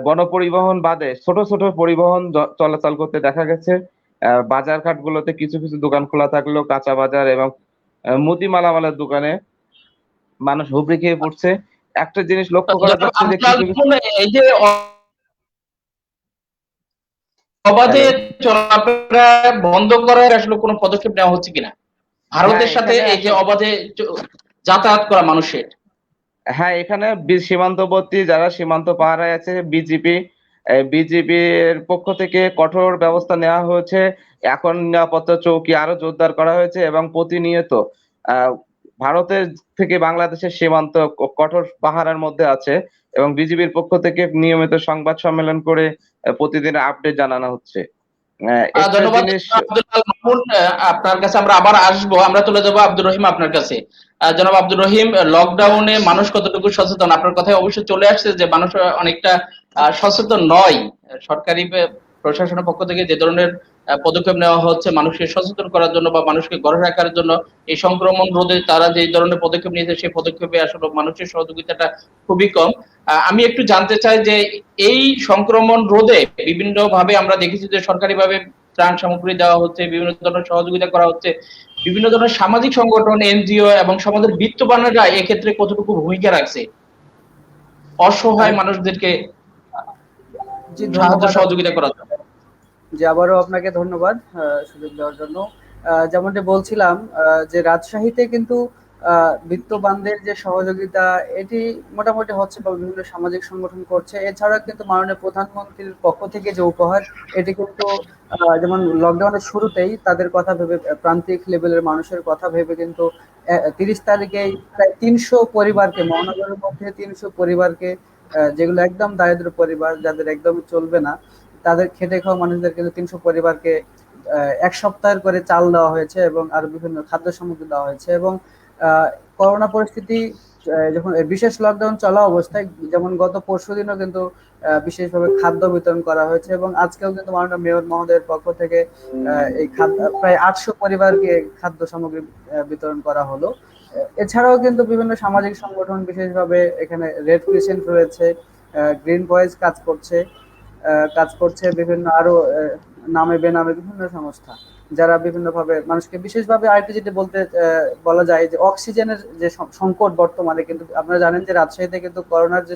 গণপরিবহন বাদে ছোট ছোট পরিবহন চলাচল করতে দেখা গেছে। বাজার ঘাটগুলোতে কিছু কিছু দোকান খোলা থাকলেও কাঁচা বাজার এবং মুদি মালামালের দোকানে মানুষ হুমড়ি খেয়ে পড়ছে। একটা জিনিস লক্ষ্য করা জনাব যাচ্ছে যে আব্দুল্লাহ কিছু কিছু মামুন, এই যে অবাধে হ্যালো। চলাফেরা বন্ধ করার আসলে কোনো পদক্ষেপ নেওয়া হচ্ছে কিনা ভারতের সাথে, এখানে এই যে অবাধে যাতায়াত করা মানুষের? এখানে সীমান্তবর্তী যারা সীমান্ত পাহারায় আছে, বিজিবির পক্ষ থেকে কঠোর ব্যবস্থা নেওয়া হয়েছে। এখন নিরাপত্তা চৌকি আরো জোরদার করা হয়েছে, এবং প্রতিনিয়ত ভারতের থেকে বাংলাদেশের সীমান্ত কঠোর পাহারার মধ্যে আছে, এবং বিজিবির পক্ষ থেকে নিয়মিত সংবাদ সম্মেলন করে প্রতিদিন আপডেট জানানো হচ্ছে। একটা ধন্যবাদ জিনিস আব্দুল আল মামুন। আপনার কাছে আমরা আবার আসবো, আমরা চলে যাবো আব্দুর রহিম আপনার কাছে। জনাব আব্দুর রহিম, লকডাউনে মানুষ কতটুকু সচেতন? আপনার কথায় অবশ্যই চলে আসছে যে মানুষ অনেকটা সচেতন নয়। সরকারি প্রশাসনের পক্ষ থেকে যে ধরনের পদক্ষেপ নেওয়া হচ্ছে মানুষকে সচেতন করার জন্য বা মানুষকে ঘরে রাখার জন্য, এই সংক্রমণ রোধে তারা যে ধরনের পদক্ষেপ নিয়েছে সেই পদক্ষেপে আসলে মানুষের সহযোগিতাটা খুবই কম। আমি একটু জানতে চাই যে এই সংক্রমণ রোধে বিভিন্ন ভাবে আমরা দেখেছি যে সরকারিভাবে ত্রাণ সামগ্রী দেওয়া হচ্ছে, বিভিন্ন ধরনের সহযোগিতা করা হচ্ছে, বিভিন্ন ধরনের সামাজিক সংগঠন, এনজিও এবং সমাজের বিত্তবানেরা এক্ষেত্রে কতটুকু ভূমিকা রাখছে অসহায় মানুষদেরকে জি, সাহায্য ধন্যবাদ। সহযোগিতা করার জন্য? জি, আবারও আপনাকে ধন্যবাদ সুযোগ দেওয়ার জন্য। যেমনটি বলছিলাম যে রাজশাহীতে কিন্তু বিত্তবানদের যে সহযোগিতা এটি মোটামুটি হচ্ছে বা বিভিন্ন সামাজিক সংগঠন করছে। এছাড়া কিন্তু মাননীয় প্রধানমন্ত্রীর পক্ষ থেকে যে উপহার এটি কিন্তু যেমন লকডাউনের শুরুতেই তাদের কথা ভেবে প্রান্তিক লেভেলের মানুষের কথা ভেবে কিন্তু 30 তারিখেই প্রায় 300 পরিবারকে, মহানগরের মধ্যে 300 পরিবারকে, যেগুলো একদম দারিদ্র পরিবার যাদের একদমই চলবে না, তাদের খেটে খাওয়া মানুষদের কিন্তু 300 পরিবারকে 1 সপ্তাহের করে চাল দেওয়া হয়েছে এবং আরো বিভিন্ন খাদ্য সামগ্রী দেওয়া হয়েছে। এবং করোনা পরিস্থিতি যখন বিশেষ লকডাউন চলা অবস্থায়, যেমন গত পরশুদিনও কিন্তু বিশেষভাবে খাদ্য বিতরণ করা হয়েছে এবং আজকেও কিন্তু মাননীয় মেয়র মহোদয়ের পক্ষ থেকে এই খাদ্য প্রায় 800 পরিবারকে খাদ্য সামগ্রী বিতরণ করা হলো। এছাড়াও কিন্তু বিভিন্ন সামাজিক সংগঠন, বিশেষভাবে এখানে রেড ক্রিসেন্ট রয়েছে, গ্রিন বয়েজ কাজ করছে বিভিন্ন আরো নামে বেনামে বিভিন্ন সংস্থা, যারা বিভিন্ন ভাবে মানুষকে বিশেষভাবে আরেকটি যেটি বলা যায় যে অক্সিজেনের যে সংকট বর্তমানে, কিন্তু আপনারা জানেন যে রাজশাহীতে কিন্তু করোনার যে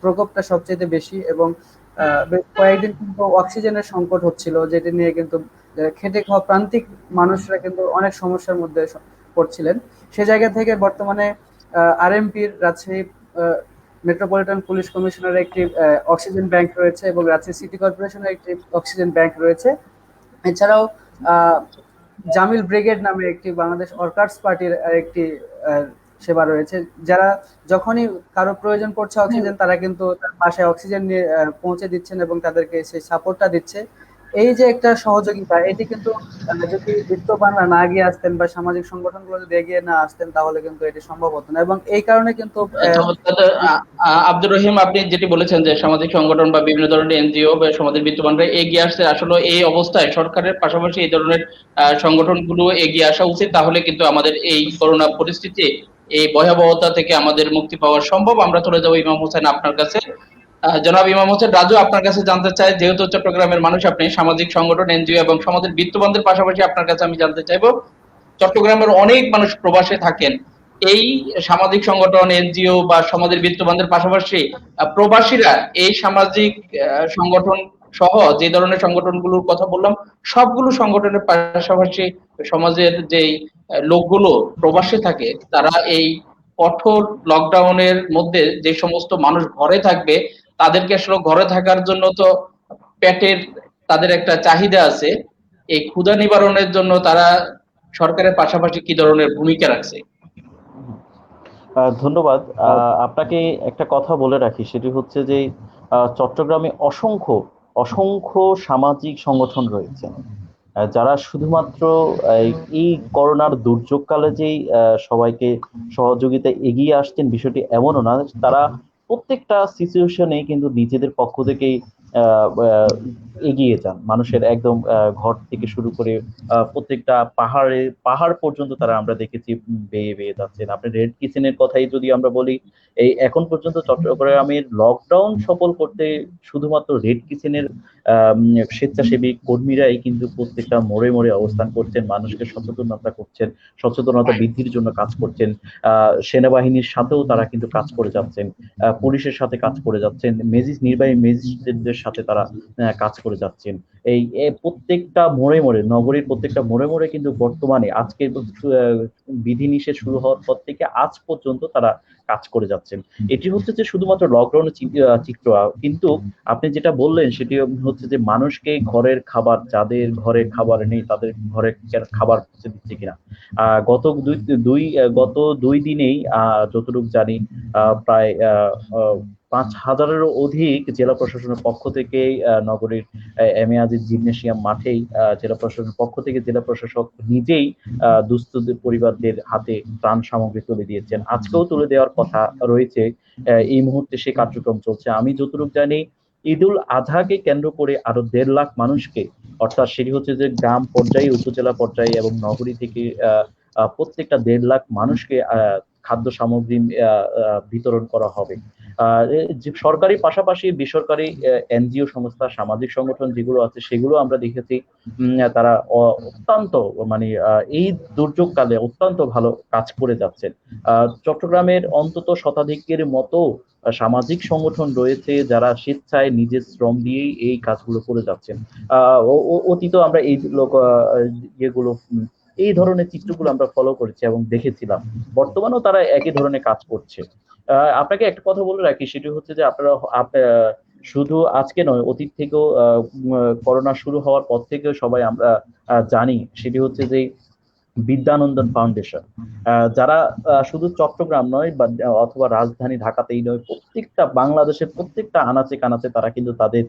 প্রকোপটা সবচেয়ে বেশি এবং বেশ কয়েকদিন কিন্তু অক্সিজেনের সংকট হচ্ছিল, যেটি নিয়ে কিন্তু খেটে খাওয়া প্রান্তিক মানুষরা কিন্তু অনেক সমস্যার মধ্যে পড়ছিলেন। সে জায়গা থেকে বর্তমানে আরএমপির রাজশাহী মেট্রোপলিটন পুলিশ কমিশনারের একটি অক্সিজেন ব্যাংক রয়েছে এবং রাজশাহী সিটি কর্পোরেশনের একটি অক্সিজেন ব্যাংক রয়েছে। এছাড়াও জামিল ব্রিগেড নামে একটি বাংলাদেশ ওয়ার্কার্স পার্টির একটি সেবা রয়েছে, যারা যখনই কারো প্রয়োজন পড়ছে অক্সিজেন, তারা কিন্তু তার বাসায় অক্সিজেন নিয়ে পৌঁছে দিচ্ছেন এবং তাদেরকে সেই সাপোর্টটা দিচ্ছে। এই যে একটা সহযোগিতা, এটি কিন্তু যদি বিত্তবানরা না এগিয়ে আসতেন বা সামাজিক সংগঠনগুলো যদি এগিয়ে না আসতেন, তাহলে কিন্তু এটি সম্ভব হতো না। এবং এই কারণে কিন্তু আব্দুর রহিম, আপনি যেটি বলেছেন যে সামাজিক সংগঠন বা বিভিন্ন ধরনের এনজিও বা সমাজের বিত্তবানরা এগিয়ে আসছে, আসলে এই অবস্থায় সরকারের পাশাপাশি এই ধরনের সংগঠনগুলো এগিয়ে আসা উচিত। তাহলে কিন্তু আমাদের এই করোনা পরিস্থিতি, এই ভয়াবহতা থেকে আমাদের মুক্তি পাওয়া সম্ভব। আমরা চলে যাবো ইমাম হোসেন আপনার কাছে। জনাব ইমাম হোসেন রাজু, আপনার কাছে জানতে চাই, যেহেতু চট্টগ্রামের মানুষ আপনি, সামাজিক সংগঠন, এনজিও এবং সমাজের বিত্তবানদের পাশাপাশি আপনার কাছে আমি জানতে চাইবো, চট্টগ্রামের অনেক মানুষ প্রবাসে থাকেন, এই সামাজিক সংগঠন, এনজিও বা সমাজের বিত্তবানদের পাশাপাশি প্রবাসীরা এই সামাজিক সংগঠন সহ যে ধরনের সংগঠনগুলোর কথা বললাম, সবগুলো সংগঠনের পাশাপাশি সমাজের যেই লোকগুলো প্রবাসে থাকে, তারা এই কঠোর লকডাউনের মধ্যে যে সমস্ত মানুষ ঘরে থাকবে, তাদেরকে আসলে ঘরে থাকার জন্য তো পেটের তাদের একটা চাহিদা আছে, এই ক্ষুধা নিবারণের জন্য তারা সরকারের পাশাপাশি কি ধরনের ভূমিকা রাখছে? ধন্যবাদ। আপনাকে একটা কথা বলে রাখি, সেটি হচ্ছে যে চট্টগ্রামে অসংখ্য অসংখ্য সামাজিক সংগঠন রয়েছে, যারা শুধুমাত্র এই করোনার দুর্যোগকালে যেই সবাইকে সহযোগিতা এগিয়ে আসছেন বিষয়টি এমনও না। তারা প্রত্যেকটা সিচুয়েশনে কিন্তু নিজেদের পক্ষ থেকেই এগিয়ে যান। মানুষের একদম ঘর থেকে শুরু করে প্রত্যেকটা পাহাড় পর্যন্ত তারা আমরা দেখেছি বেয়ে বেয়ে যাচ্ছেন। আপনি রেড কিচেনের কথাই যদি আমরা বলি, এই এখন পর্যন্ত চট্টগ্রামের লকডাউন সফল করতে শুধুমাত্র রেড কিচেনের স্বেচ্ছাসেবী কর্মীরাই কিন্তু প্রত্যেকটা মোড়ে মোড়ে অবস্থান করছেন, মানুষকে সচেতনতা বৃদ্ধির জন্য কাজ করছেন। সেনাবাহিনীর সাথেও তারা কিন্তু কাজ করে যাচ্ছেন, পুলিশের সাথে কাজ করে যাচ্ছেন, নির্বাহী ম্যাজিস্ট্রেটদের মানুষের সাথে তারা কাজ করে যাচ্ছেন। প্রত্যেকটা মোড়ে মোড়ে, নগরীর প্রত্যেকটা মোড়ে মোড়ে কিন্তু বর্তমানে আজকে বিধিনিষেধ শুরু হওয়ার পর থেকে আজ পর্যন্ত তারা কাজ করে যাচ্ছেন। এটি হচ্ছে যে শুধুমাত্র লকডাউনের চিত্র, কিন্তু আপনি যেটা বললেন সেটি হচ্ছে যে মানুষকে ঘরের খাবার, যাদের ঘরে খাবার নেই তাদের ঘরে খাবার পৌঁছে দিচ্ছে কিনা। গত 2 দিনেই যতটুকু জানি প্রায় 5,000-এরও অধিক জেলা প্রশাসনের পক্ষ থেকে নগরীর এম এ আজিজ জিমনেসিয়াম মাঠেই জেলা প্রশাসনের পক্ষ থেকে জেলা প্রশাসক নিজেই দুস্থদের পরিবারদের হাতে ত্রাণ সামগ্রী তুলে দিয়েছেন। আজকেও তুলে দেওয়ার কথা রয়েছে, এই মুহূর্তে সে কার্যক্রম চলছে। আমি যতটুকু জানি ঈদুল আজহাকে কেন্দ্র করে আরো 1.5 লাখ মানুষকে, অর্থাৎ সেটি হচ্ছে যে গ্রাম পর্যায়ে, উপজেলা পর্যায়ে এবং নগরী থেকে প্রত্যেকটা 1.5 লাখ মানুষকে খাদ্য সামগ্রী বিতরণ করা হবে। যে সরকারি পাশাপাশি বেসরকারি এনজিও সংস্থা, সামাজিক সংগঠন যেগুলো আছে সেগুলো আমরা দেখেছি তারা অত্যন্ত মানে এই দুর্যোগকালে অত্যন্ত ভালো কাজ করে যাচ্ছেন। চট্টগ্রামের অন্তত শতাধিকের মতো সামাজিক সংগঠন রয়েছে যারা স্বেচ্ছায় নিজের শ্রম দিয়েই এই কাজগুলো করে যাচ্ছেন। অতীত আমরা এই যেগুলো এই ধরনের চিত্রগুলো আমরা ফলো করেছি এবং দেখেছিলাম, বর্তমানেও তারা একই ধরনের কাজ করছে। আপনাকে একটা কথা বলে রাখি, সেটি হচ্ছে যে আপনারা শুধু আজকে নয়, অতীত থেকেও করোনা শুরু হওয়ার পর থেকেও সবাই আমরা জানি, সেটি হচ্ছে যে বিদ্যানন্দন ফাউন্ডেশন, যারা শুধু চট্টগ্রাম নয় বা অথবা রাজধানী ঢাকাতেই নয়, প্রত্যেকটা বাংলাদেশের প্রত্যেকটা আনাচে কানাচে তারা কিন্তু তাদের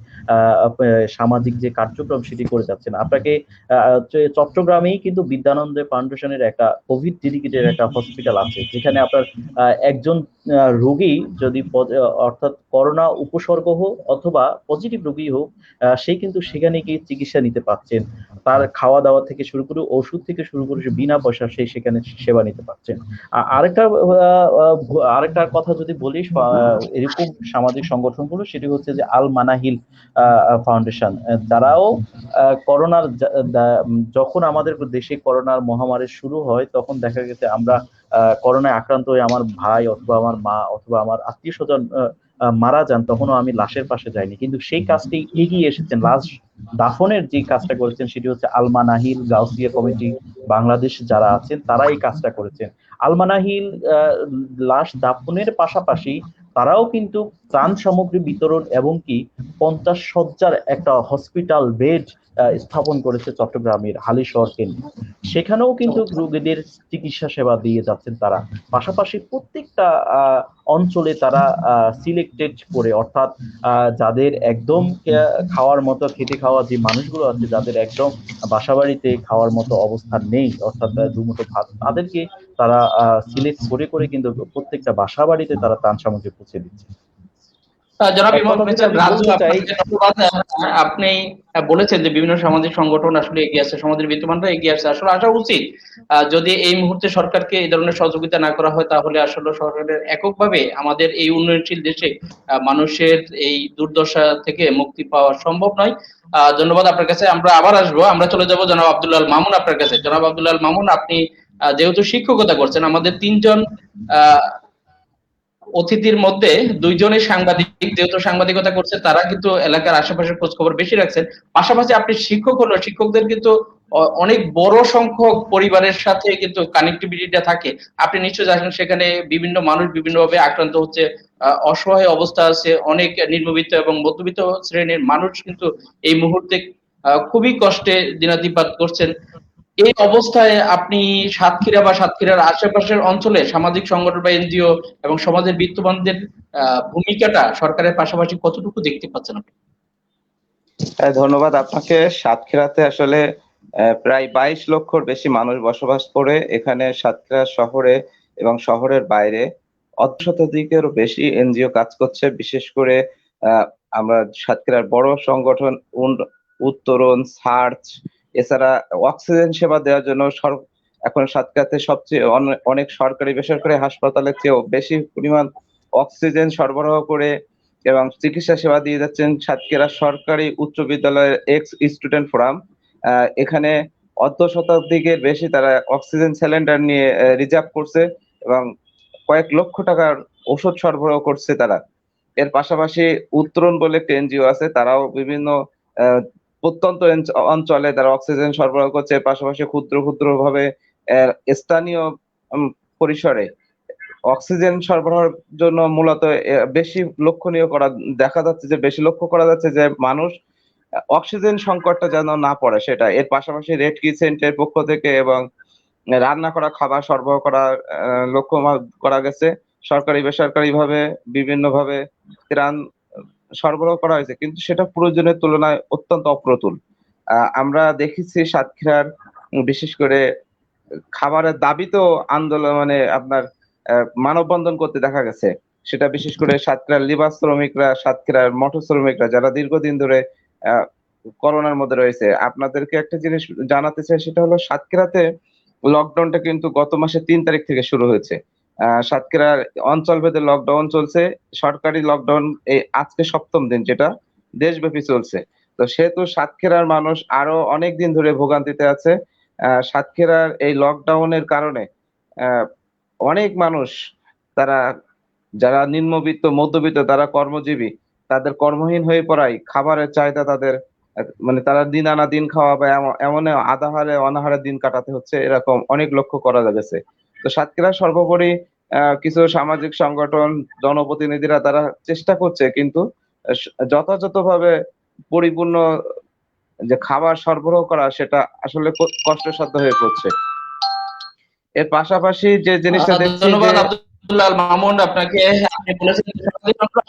সামাজিক যে কার্যক্রম সেটি করে যাচ্ছেন। আপনাকে চট্টগ্রামেই কিন্তু বিদ্যানন্দ ফাউন্ডেশনের একটা কোভিড ডেডিকেটেড একটা হসপিটাল আছে, যেখানে আপনার একজন রোগী যদি অর্থাৎ করোনা উপসর্গ হোক অথবা পজিটিভ রোগী হোক, সে কিন্তু সেখানে গিয়ে চিকিৎসা নিতে পারছেন। তার খাওয়া দাওয়া থেকে শুরু করে ওষুধ থেকে শুরু করে বিনা পয়সা সে সেখানে সেবা নিতে পারছেন। আরেকটা কথা যদি বলি, এরকম সামাজিক সংগঠনগুলো, সেটি হচ্ছে যে আল মানাহিল ফাউন্ডেশন, তারাও করোনার যখন আমাদের দেশে করোনার মহামারী শুরু হয় তখন দেখা গেছে আমরা করোনায় আক্রান্ত হয়ে আমার ভাই অথবা আমার মা অথবা আমার আত্মীয় স্বজন মারা যান, তখনও আমি লাশের পাশে যাইনি, কিন্তু সেই কাজটি এগিয়ে এসেছেন, লাশ দাফনের যে কাজটা করেছেন সেটি হচ্ছে আলমানাহিল গাউসিয়া কমিটি বাংলাদেশ যারা আছেন তারা এই কাজটা করেছেন। আলমানাহিল লাশ দাফনের পাশাপাশি তারাও কিন্তু ত্রাণ সামগ্রী বিতরণ এবং কি 50 শয্যার একটা হসপিটাল বেড স্থাপন করেছে চট্টগ্রামের হালিশহর কেন্দ্রে। সেখানেও কিন্তু রোগীদের চিকিৎসা সেবা দিয়ে যাচ্ছেন তারা। পাশাপাশি প্রত্যেকটা অঞ্চলে তারা সিলেক্টেড করে, অর্থাৎ যাদের একদম খাওয়ার মতো, খেতে খাওয়া যে মানুষগুলো আছে, যাদের একদম বাসাবাড়িতে খাওয়ার মতো অবস্থান নেই, অর্থাৎ দুমুঠো ভাত, তাদেরকে তারা সিলেক্ট করে করে কিন্তু প্রত্যেকটা বাসা বাড়িতে তারা ত্রাণ সামগ্রী পৌঁছে দিচ্ছে। জনাব ইমাম রাজু, আপনি বলেছেন যে বিভিন্ন সামাজিক সংগঠন আসলে এগিয়ে আসছে, সমাজের বিদ্যমানরা এগিয়ে আসছে। আসলে আসা উচিত, যদি এই মুহূর্তে সরকারকে এই ধরনের সহযোগিতা না করা হয় তাহলে আসলে সরকারের এককভাবে আমাদের এই উন্নয়নশীল দেশে মানুষের এই দুর্দশা থেকে মুক্তি পাওয়া সম্ভব নয়। ধন্যবাদ আপনার কাছে। আমরা আবার আসবো, আমরা চলে যাব জনাব আব্দুল আল মামুন আপনার কাছে। জনাব আব্দুল আল মামুন, আপনি যেহেতু শিক্ষকতা করছেন, আমাদের 3 জন অতিথির মধ্যে 2 জনই সাংবাদিক, যেহেতু সাংবাদিকতা করছে তারা কিন্তু এলাকার আশেপাশের খোঁজ খবর বেশি রাখছেন। পাশাপাশি আপনি শিক্ষক হলো, শিক্ষকদের কিন্তু অনেক বড় সংখ্যক পরিবারের সাথে কিন্তু কানেক্টিভিটিটা থাকে। আপনি নিশ্চয়ই জানেন সেখানে বিভিন্ন মানুষ বিভিন্নভাবে আক্রান্ত হচ্ছে, অসহায় অবস্থা আছে, অনেক নিম্নবিত্ত এবং মধ্যবিত্ত শ্রেণীর মানুষ কিন্তু এই মুহূর্তে খুবই কষ্টে দিনাতিপাত করছেন। এই অবস্থায় আপনি সাতক্ষীরা বা সাতক্ষীরার আশেপাশের অঞ্চলে সামাজিক সংগঠন বা এনজিও এবং সমাজের বিত্তবানদের ভূমিকাটা সরকারের পাশাপাশি কতটুকু দেখতে পাচ্ছেন আপনি? ধন্যবাদ আপনাকে। সাতক্ষীরাতে আসলে প্রায় 22 লক্ষর বেশি মানুষ বসবাস করে। এখানে সাতক্ষীরা শহরে এবং শহরের বাইরে অর্ধশতাধিকেরও বেশি এনজিও কাজ করছে। বিশেষ করে আমরা সাতক্ষীরার বড় সংগঠন উত্তরণ, সার্চ, এছাড়া অক্সিজেন সেবা দেওয়ার জন্য এখন সাতক্ষীরাতে সবচেয়ে অনেক সরকারি বেসরকারি হাসপাতালের চেয়েও বেশি পরিমাণ অক্সিজেন সরবরাহ করে এবং চিকিৎসা সেবা দিয়ে যাচ্ছেন সাতক্ষীরা সরকারি উচ্চ বিদ্যালয়ের এক্স স্টুডেন্ট ফোরাম। এখানে অর্ধশতাধিকের বেশি তারা অক্সিজেন সিলিন্ডার নিয়ে রিজার্ভ করছে এবং কয়েক লক্ষ টাকার ওষুধ সরবরাহ করছে তারা। এর পাশাপাশি উত্তরণ বলে একটি এনজিও আছে, তারাও বিভিন্ন প্রত্যন্ত অঞ্চলে তারা অক্সিজেন সরবরাহ করছে। এর পাশাপাশি ক্ষুদ্র ক্ষুদ্র ভাবে স্থানীয় পরিসরে অক্সিজেন সরবরাহের জন্য মূলত বেশি লক্ষণীয় করা দেখা যাচ্ছে, যে বেশি লক্ষ্য করা যাচ্ছে যে মানুষ অক্সিজেন সংকটটা যেন না পড়ে সেটা। এর পাশাপাশি রেড ক্রিসেন্টের পক্ষ থেকে এবং রান্না করা খাবার সরবরাহ করা লক্ষ্য করা গেছে। সরকারি বেসরকারি ভাবে বিভিন্নভাবে ত্রাণ সরবরাহ করা হয়েছে, কিন্তু সেটা প্রয়োজনের তুলনায় অত্যন্ত অপ্রতুল। আমরা দেখেছি সাতক্ষীরার বিশেষ করে খাবারের দাবিতেও আন্দোলন মানে আপনার মানববন্ধন করতে দেখা গেছে। সেটা বিশেষ করে সাতক্ষীরার লিভার শ্রমিকরা, সাতক্ষীরার মটর শ্রমিকরা যারা দীর্ঘদিন ধরে করোনার মধ্যে রয়েছে। আপনাদেরকে একটা জিনিস জানাতে চাই, সেটা হলো সাতক্ষীরাতে লকডাউনটা কিন্তু গত মাসের ৩ তারিখ থেকে শুরু হয়েছে। সাতক্ষীরার অঞ্চলভেদে লকডাউন চলছে। সরকারি লকডাউন এই আজকে ৭ম দিন, যেটা দেশব্যাপী চলছে। তো সেহেতু সাতক্ষীরার মানুষ আরো অনেক দিন ধরে ভোগান্তিতে আছে। সাতক্ষীরার এই লকডাউনের কারণে অনেক মানুষ, তারা যারা নিম্নবিত্ত মধ্যবিত্ত তারা কর্মজীবী, তাদের কর্মহীন হয়ে পড়ায় খাবারের চাহিদা তাদের মানে তারা দিন আনা দিন খাওয়া বা এমন আধাহারে অনাহারে দিন কাটাতে হচ্ছে, এরকম অনেক লক্ষ্য করা গেছে। তো সাতক্ষীরা সর্বোপরি কিছু সামাজিক সংগঠন, জনপ্রতিনিধিরা তারা চেষ্টা করছে, কিন্তু যথাযথভাবে পরিপূর্ণ যে খাবার সরবরাহ করা সেটা আসলে কষ্টসাধ্য হয়ে পড়ছে। এর পাশাপাশি যে জিনিসটা দেখছি ধন্যবাদ যে আব্দুল্লাহ আল মামুন আপনাকে। আপনি বলেছেন যে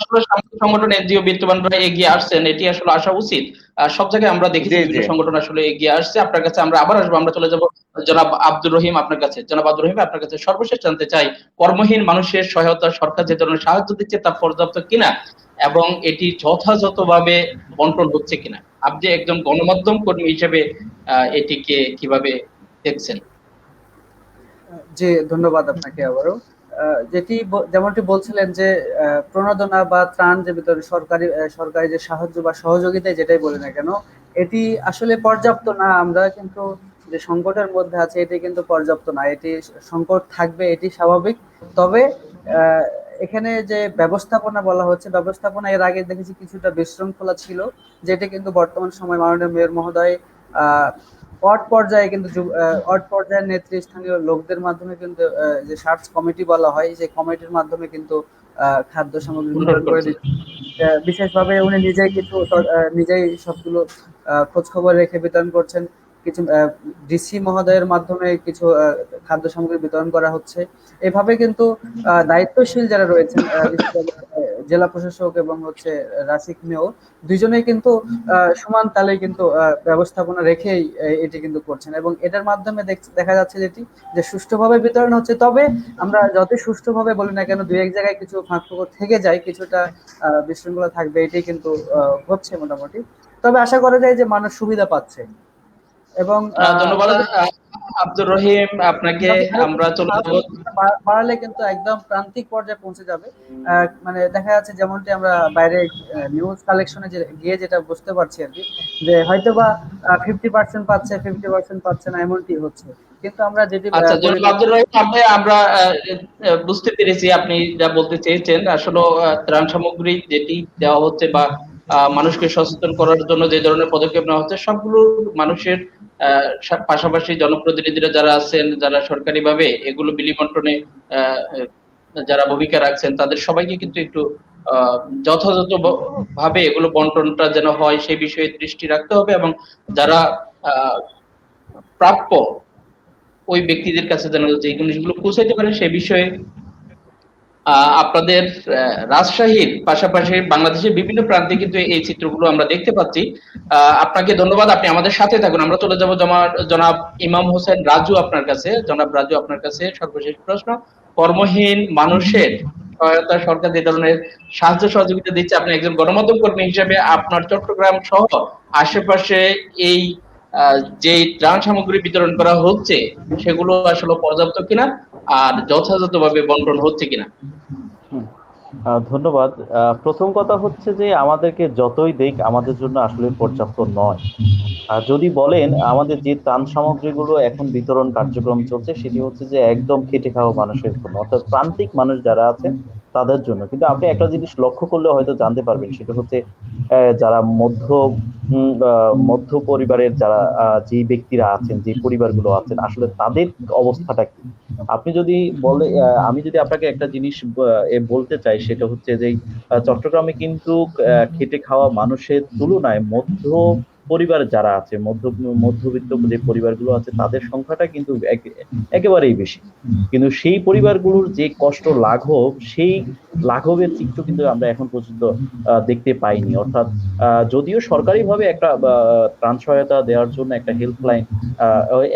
আসলে সামাজিক সংগঠন এনজিও বিত্তবানরা এগিয়ে আসছেন, এটি আসলে আসা উচিত। সব জায়গায় আমরা দেখেছি জি বিভিন্ন সংগঠন আসলে এগিয়ে আসছে। আপনার কাছে আমরা আবার আসবো, আমরা চলে যাব জনাব আব্দুর রহিম আপনার কাছে। জনাব আব্দুর রহিম, আপনার কাছে সর্বশেষ জানতে চাই, কর্মহীন মানুষের সহায়তা সরকার যে ধরনের সাহায্য দিচ্ছে তা পর্যাপ্ত কিনা এবং এটি যথাযথভাবে বন্টন হচ্ছে কিনা। আপনি একজন গণমাধ্যম কর্মী হিসেবে এটিকে কিভাবে দেখছেন? জি, ধন্যবাদ আপনাকে আবারও। যেমনটি বলছিলেন যে প্রণোদনা বা ত্রাণ যে বিতরণ সরকারি যে সাহায্য বা সহযোগিতায় যেটাই বলি না কেন, এটি আসলে পর্যাপ্ত না। আমরা কিন্তু যে সংকটের মধ্যে আছে এটি কিন্তু পর্যাপ্ত না। এটি সংকট থাকবে, এটি স্বাভাবিক। তবে এখানে যে ব্যবস্থাপনা বলা হচ্ছে, ব্যবস্থাপনা এর আগে দেখেছি কিছুটা বিশৃঙ্খলা ছিল, যেটি কিন্তু বর্তমান সময় মাননীয় মেয়র মহোদয় ওয়ার্ড পর্যায়ের নেতৃস্থানীয় লোকদের মাধ্যমে কিন্তু যে সার্চ কমিটি বলা হয়, সেই কমিটির মাধ্যমে কিন্তু খাদ্য সামগ্রী বিতরণ করে দিচ্ছে। বিশেষভাবে উনি নিজেই সবগুলো খোঁজ খবর রেখে বিতরণ করছেন। কিছু ডিসি মহোদয়ের মাধ্যমে কিছু খাদ্য সামগ্রী বিতরণ করা হচ্ছে। এভাবে কিন্তু দায়িত্বশীল যারা রয়েছেন, জেলা প্রশাসক এবং হচ্ছে রাসিক মেয়র, দুইজনেই কিন্তু সমান তালে কিন্তু ব্যবস্থাপনা রেখেই এটি কিন্তু করছেন, এবং এটার মাধ্যমে দেখা যাচ্ছে যে সুষ্ঠুভাবে বিতরণ হচ্ছে। তবে আমরা যতই সুষ্ঠুভাবে বলি না কেন, দুই এক জায়গায় কিছু ফাঁকফোকর থেকে যায়, কিছুটা বিশৃঙ্খলা থাকবে, এটাই কিন্তু হচ্ছে মোটামুটি। তবে আশা করা যায় যে মানুষ সুবিধা পাচ্ছে। এবং ধন্যবাদ আব্দুর রহিম আপনাকে। আমরা চলে যাব, বাড়ালে কিন্তু একদম প্রান্তিক পর্যায়ে পৌঁছে যাবে। মানে দেখা যাচ্ছে যেমনটি আমরা বাইরে নিউজ কালেকশনে গিয়ে যেটা বুঝতে পারছি আর কি, যে হয়তোবা 50% পাচ্ছে, 50% পাচ্ছে না, এমনটি হচ্ছে। কিন্তু আমরা যেটি আচ্ছা জনাব আব্দুর রহিম, আমরা বুঝতে পেরেছি আপনি যা বলতে চেয়েছেন। আসলে ত্রাণ সামগ্রী যেটি দেওয়া হচ্ছে বা মানুষকে সচেতন করার জন্য যে ধরনের পদক্ষেপ নেওয়া হচ্ছে, সবগুলো মানুষের পাশাপাশি জনপ্রতিনিধিরা যারা আছেন, যারা সরকারিভাবে এগুলো বিলি বন্টনে যারা ভূমিকা রাখছেন, তাদের সবাইকে কিন্তু একটু যথাযথ ভাবে এগুলো বন্টনটা যেন হয় সেই বিষয়ে দৃষ্টি রাখতে হবে, এবং যারা প্রাপ্য ওই ব্যক্তিদের কাছে যেন যে জিনিসগুলো পৌঁছাইতে পারে সে বিষয়ে আপনাদের রাজশাহীর পাশাপাশি বাংলাদেশের বিভিন্ন প্রান্তে কিন্তু এই চিত্রগুলো আমরা দেখতে পাচ্ছি। আপনাকে ধন্যবাদ, আপনি আমাদের সাথে থাকুন। আমরা চলে যাব জনাব ইমাম হোসেন রাজু আপনার কাছে। জনাব রাজু, আপনার কাছে সর্বশেষ প্রশ্ন, কর্মহীন মানুষের সহায়তা সরকার যে ধরনের সাহায্য সহযোগিতা দিচ্ছে, আপনি একজন গণমাধ্যম কর্মী হিসেবে আপনার চট্টগ্রাম সহ আশেপাশে এই যে ত্রাণ সামগ্রী বিতরণ করা হচ্ছে সেগুলো আসলে পর্যাপ্ত কিনা আর যথাযথভাবে বন্টন হচ্ছে কিনা? ধন্যবাদ। প্রথম কথা হচ্ছে যে আমাদেরকে যতই দেখ আমাদের জন্য আসলে পর্যাপ্ত নয়। আর যদি বলেন আমাদের যে ত্রাণ সামগ্রীগুলো এখন বিতরণ কার্যক্রম চলছে সেটি হচ্ছে যে একদম খেটে খাওয়া মানুষের জন্য, অর্থাৎ প্রান্তিক মানুষ যারা আছেন তাদের জন্য। কিন্তু আপনি একটা জিনিস লক্ষ্য করলে হয়তো জানতে পারবেন, সেটা হচ্ছে যারা মধ্য পরিবারের যারা যে ব্যক্তিরা আছেন, যে পরিবারগুলো আছেন, আসলে তাদের অবস্থাটা কি। আপনি যদি আমি যদি আপনাকে একটা জিনিস বলতে চাই, সেটা হচ্ছে যে চট্টগ্রামে কিন্তু খেটে খাওয়া মানুষের তুলনায় পরিবার যারা আছে, মধ্যবিত্ত যে পরিবারগুলো আছে তাদের সংখ্যাটা কিন্তু একেবারেই বেশি। কিন্তু সেই পরিবারগুলোর যে কষ্ট লাঘব, সেই লাঘবের চিত্র কিন্তু আমরা এখন পর্যন্ত দেখতে পাইনি। অর্থাৎ যদিও সরকারিভাবে একটা ত্রাণ সহায়তা দেওয়ার জন্য একটা হেল্পলাইন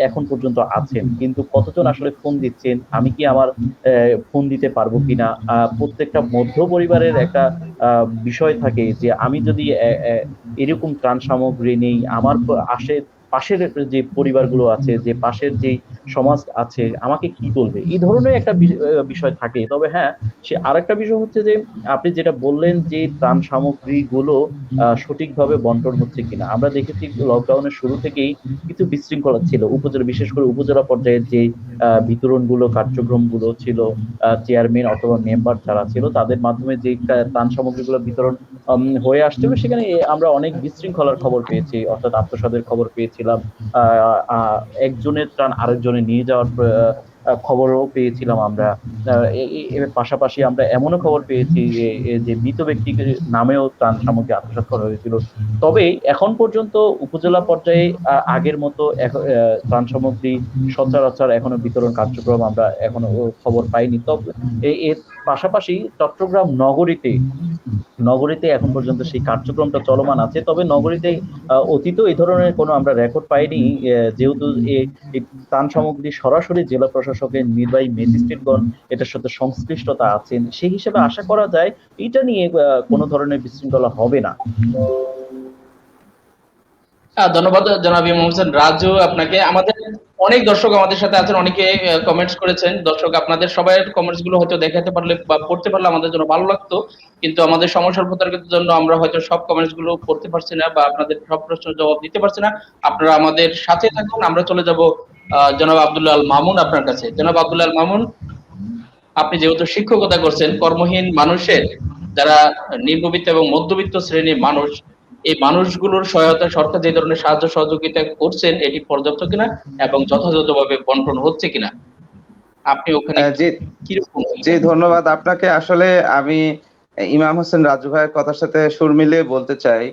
এখন পর্যন্ত আছেন, কিন্তু কতজন আসলে ফোন দিচ্ছেন, আমি কি আমার ফোন দিতে পারবো কিনা, প্রত্যেকটা মধ্য পরিবারের একটা বিষয় থাকে যে আমি যদি এরকম ত্রাণ সামগ্রী নেই, আমার পাশের যে পরিবারগুলো আছে, যে পাশের যে সমাজ আছে, আমাকে কি বলবে, এই ধরনের একটা বিষয় থাকে। তবে হ্যাঁ, সে আরেকটা বিষয় হচ্ছে যে আপনি যেটা বললেন যে ত্রাণ সামগ্রী গুলো সঠিকভাবে বন্টন হচ্ছে কিনা। আমরা দেখেছি লকডাউনের শুরু থেকেই কিছু বিশৃঙ্খলা ছিল উপজেলা, বিশেষ করে উপজেলা পর্যায়ের যে বিতরণ গুলো, কার্যক্রম গুলো ছিল, চেয়ারম্যান অথবা মেম্বার যারা ছিল তাদের মাধ্যমে যে ত্রাণ সামগ্রীগুলো বিতরণ হয়ে আসছিল, সেখানে আমরা অনেক বিশৃঙ্খলার খবর পেয়েছি, অর্থাৎ আত্মসাতের খবর পেয়েছিলাম। একজনের ত্রাণ আরেকজনে নিয়ে যাওয়ার খবরও পেয়েছিলাম আমরা। এর পাশাপাশি আমরা এমনও খবর পেয়েছি যে যে মৃত ব্যক্তির নামেও ত্রাণ সামগ্রী আত্মসাৎ করা হয়েছিল। তবে এখন পর্যন্ত উপজেলা পর্যায়ে আগের মতো ত্রাণ সামগ্রী সচরাচর এখনো বিতরণ কার্যক্রম আমরা এখনো খবর পাইনি। তবে এর পাশাপাশি চট্টগ্রাম নগরীতে এখন পর্যন্ত সেই কার্যক্রমটা চলমান আছে। তবে নগরীতে অতীতেও এই ধরনের কোনো আমরা রেকর্ড পাইনি, যেহেতু এই ত্রাণ সামগ্রী সরাসরি জেলা প্রশাসকের নির্বাহী ম্যাজিস্ট্রেটগণ এটার সাথে সংশ্লিষ্টতা আছেন, সেই হিসেবে আশা করা যায় এটা নিয়ে কোনো ধরনের বিশৃঙ্খলা হবে না। ধন্যবাদ জনাব ইমাম হোসেন রাজু আপনাকে। আমাদের অনেক দর্শক আমাদের সাথে আছেন, অনেকে কমেন্টস করেছেন। দর্শক, আপনাদের সবাই কমেন্টস গুলো হয়তো দেখাতে পারলে বা পড়তে পারলে আমাদের জন্য ভালো লাগতো, কিন্তু আমাদের সময় স্বল্পতার জন্য আমরা হয়তো সব কমেন্টস গুলো পড়তে পারছি না বা আপনাদের সব প্রশ্নের জবাব দিতে পারছি না। আপনারা আমাদের সাথে থাকুন। আমরা চলে যাব জনাব আব্দুল্লাহ আল মামুন আপনার কাছে। জনাব আব্দুল্লাহ আল মামুন, আপনি যেহেতু শিক্ষকতা করছেন, কর্মহীন মানুষের যারা নিম্নবিত্ত এবং মধ্যবিত্ত শ্রেণীর মানুষ, এই মানুষগুলোর সহায়তা সরকার যে ধরনের সাহায্য সহযোগিতা করছেন এটি পর্যাপ্ত কিনা এবং যথাযথভাবে বন্টন হচ্ছে কিনা, আপনি ওখানে জি কিরকম? জি, ধন্যবাদ আপনাকে। আসলে আমি ইমাম হোসেন রাজু ভাইয়ের কথার সাথে সুর মিলিয়ে বলতে চাই,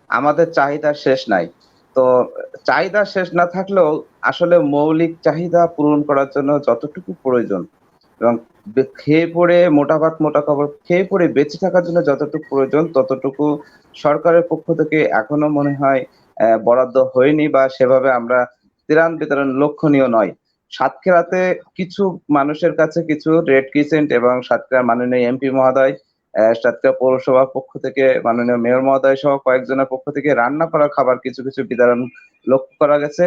আমাদের চাহিদা শেষ নাই। তো চাহিদা শেষ না থাকলেও আসলে মৌলিক চাহিদা পূরণ করার জন্য যতটুকু প্রয়োজন এবং খেয়ে পড়ে মোটা ভাত মোটা কাপড় খেয়ে পড়ে বেঁচে থাকার জন্য যতটুকু প্রয়োজন ততটুকু সরকারের পক্ষ থেকে এখনো মনে হয় বরাদ্দ হয়নি, বা সেভাবে আমরা ত্রাণ বিতরণ লক্ষণীয় নয়। সাতক্ষীরাতে কিছু মানুষের কাছে কিছু রেড ক্রিসেন্ট এবং সাতক্ষীরার মাননীয় এমপি মহোদয়, সাতক্ষীরা পৌরসভার পক্ষ থেকে মাননীয় মেয়র মহোদয় সহ কয়েকজনের পক্ষ থেকে রান্না করা খাবার কিছু কিছু বিতরণ লক্ষ্য করা গেছে।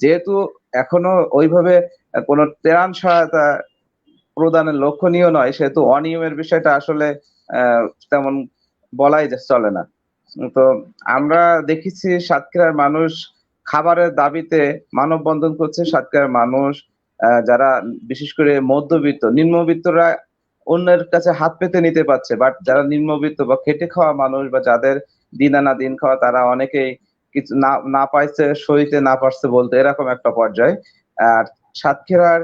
যেহেতু এখনো ওইভাবে কোনো ত্রাণ সহায়তা প্রদানের লক্ষণীয় নয়, সেহেতু অনিয়মের বিষয়টা আসলে তেমন বলাই চলে না। তো আমরা দেখেছি সাতক্ষীরার মানুষ খাবারের দাবিতে মানববন্ধন করছে। সাতক্ষীরার মানুষ যারা বিশেষ করে মধ্যবিত্ত, নিম্নবিত্তরা অন্যের কাছে হাত পেতে নিতে পারছে, বাট যারা নিম্নবিত্ত বা খেটে খাওয়া মানুষ বা যাদের দিন আনা দিন খাওয়া, তারা অনেকেই কিছু না না পাইছে, সইতে না পারছে বলতে, এরকম একটা পর্যায়ে। আর সাতক্ষীরার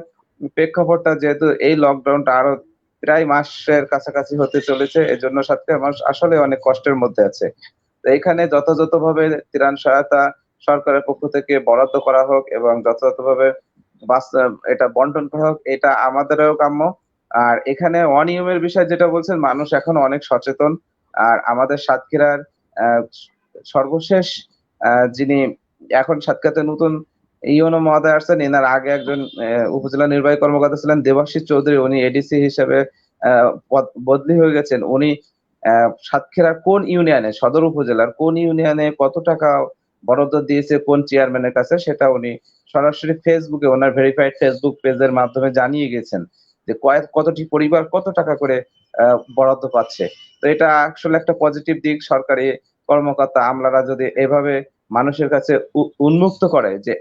প্রেক্ষাপটটা যেহেতু এই লকডাউনটা আরো প্রায় মাসের কাছাকাছি হতে চলেছে, এজন্য সাতক্ষীরার মানুষ আসলে অনেক কষ্টের মধ্যে আছে। তো এখানে যথাযথভাবে ত্রাণ সহায়তা সরকারের পক্ষ থেকে বরাদ্দ করা হোক এবং যথাযথভাবে এটা বন্টন করা হোক, এটা আমাদেরও কাম্য। আর এখানে অনিয়মের বিষয় যেটা বলছেন, মানুষ এখন অনেক সচেতন। আর আমাদের সাতক্ষীরার আহ, সর্বশেষ যিনি এখন সাতক্ষীরাতে নতুন ইউনো মহোদয় আসছেন, এনার আগে একজন উপজেলা নির্বাহী কর্মকর্তা ছিলেন দেবাশিস চৌধুরী, উনি এডিসি হিসেবে বদলি হয়ে গেছেন। উনি সাতক্ষীরার কোন ইউনিয়নে, সদর উপজেলার কোন ইউনিয়নে কত টাকা বরাদ্দ দিয়েছে কোন চেয়ারম্যানের কাছে, সেটা উনি সরাসরি ফেসবুকে ওনার ভেরিফাইড ফেসবুক পেজের মাধ্যমে জানিয়ে গেছেন যে কতটি পরিবার কত টাকা করে বরাদ্দ পাচ্ছে। তো এটা আসলে একটা পজিটিভ দিক। সরকারি কর্মকর্তা আমলারা যদি এভাবে মানুষের কাছে উন্মুক্ত করে যে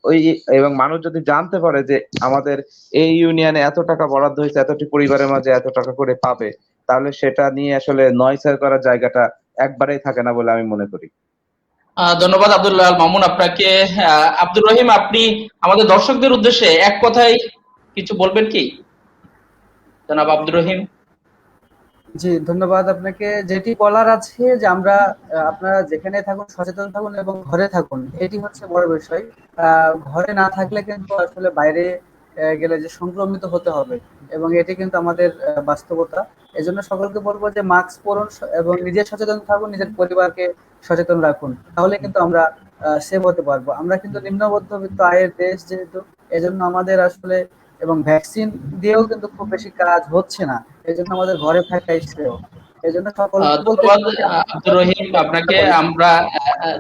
ওই এবং মানুষ যদি জানতে পারে যে আমাদের এই ইউনিয়নে এত টাকা বরাদ্দ হয়েছে, এতটি পরিবারের মাঝে এত টাকা করে পাবে, তাহলে সেটা নিয়ে আসলে নয়ছয় করার জায়গাটা একবারেই থাকে না বলে আমি মনে করি। ধন্যবাদ আব্দুল্লাহ আল মামুন আপনাকে। আব্দুর রহিম, আপনি আমাদের দর্শকদের উদ্দেশ্যে এক কথায় কিছু বলবেন কি জনাব আব্দুর রহিম? জি, ধন্যবাদ আপনাকে। যেটি বলার আছে যে আমরা আপনারা যেখানে থাকুন সচেতন থাকুন এবং ঘরে থাকুন, এটি হচ্ছে বড় বিষয়। ঘরে না থাকলে কিন্তু আসলে বাইরে গেলে যে সংক্রমিত হতে হবে, এবং এটি কিন্তু আমাদের বাস্তবতা। এজন্য সকলকে বলবো যে মাস্ক পরুন এবং নিজে সচেতন থাকুন, নিজের পরিবারকে সচেতন রাখুন, তাহলে কিন্তু আমরা সেভ হতে পারবো। আমরা কিন্তু নিম্ন মধ্যবিত্ত আয়ের দেশ যেহেতু, এজন্য আমাদের আসলে এবং ভ্যাকসিন দিয়েও কিন্তু খুব বেশি কাজ হচ্ছে না। এজন্য আমাদের ঘরে থাকাই শ্রেয়। এজন্য সকলকে বলতে ধন্যবাদ চাই যে আব্দুর রহিম চেষ্টা আপনাকে। করি। আমরা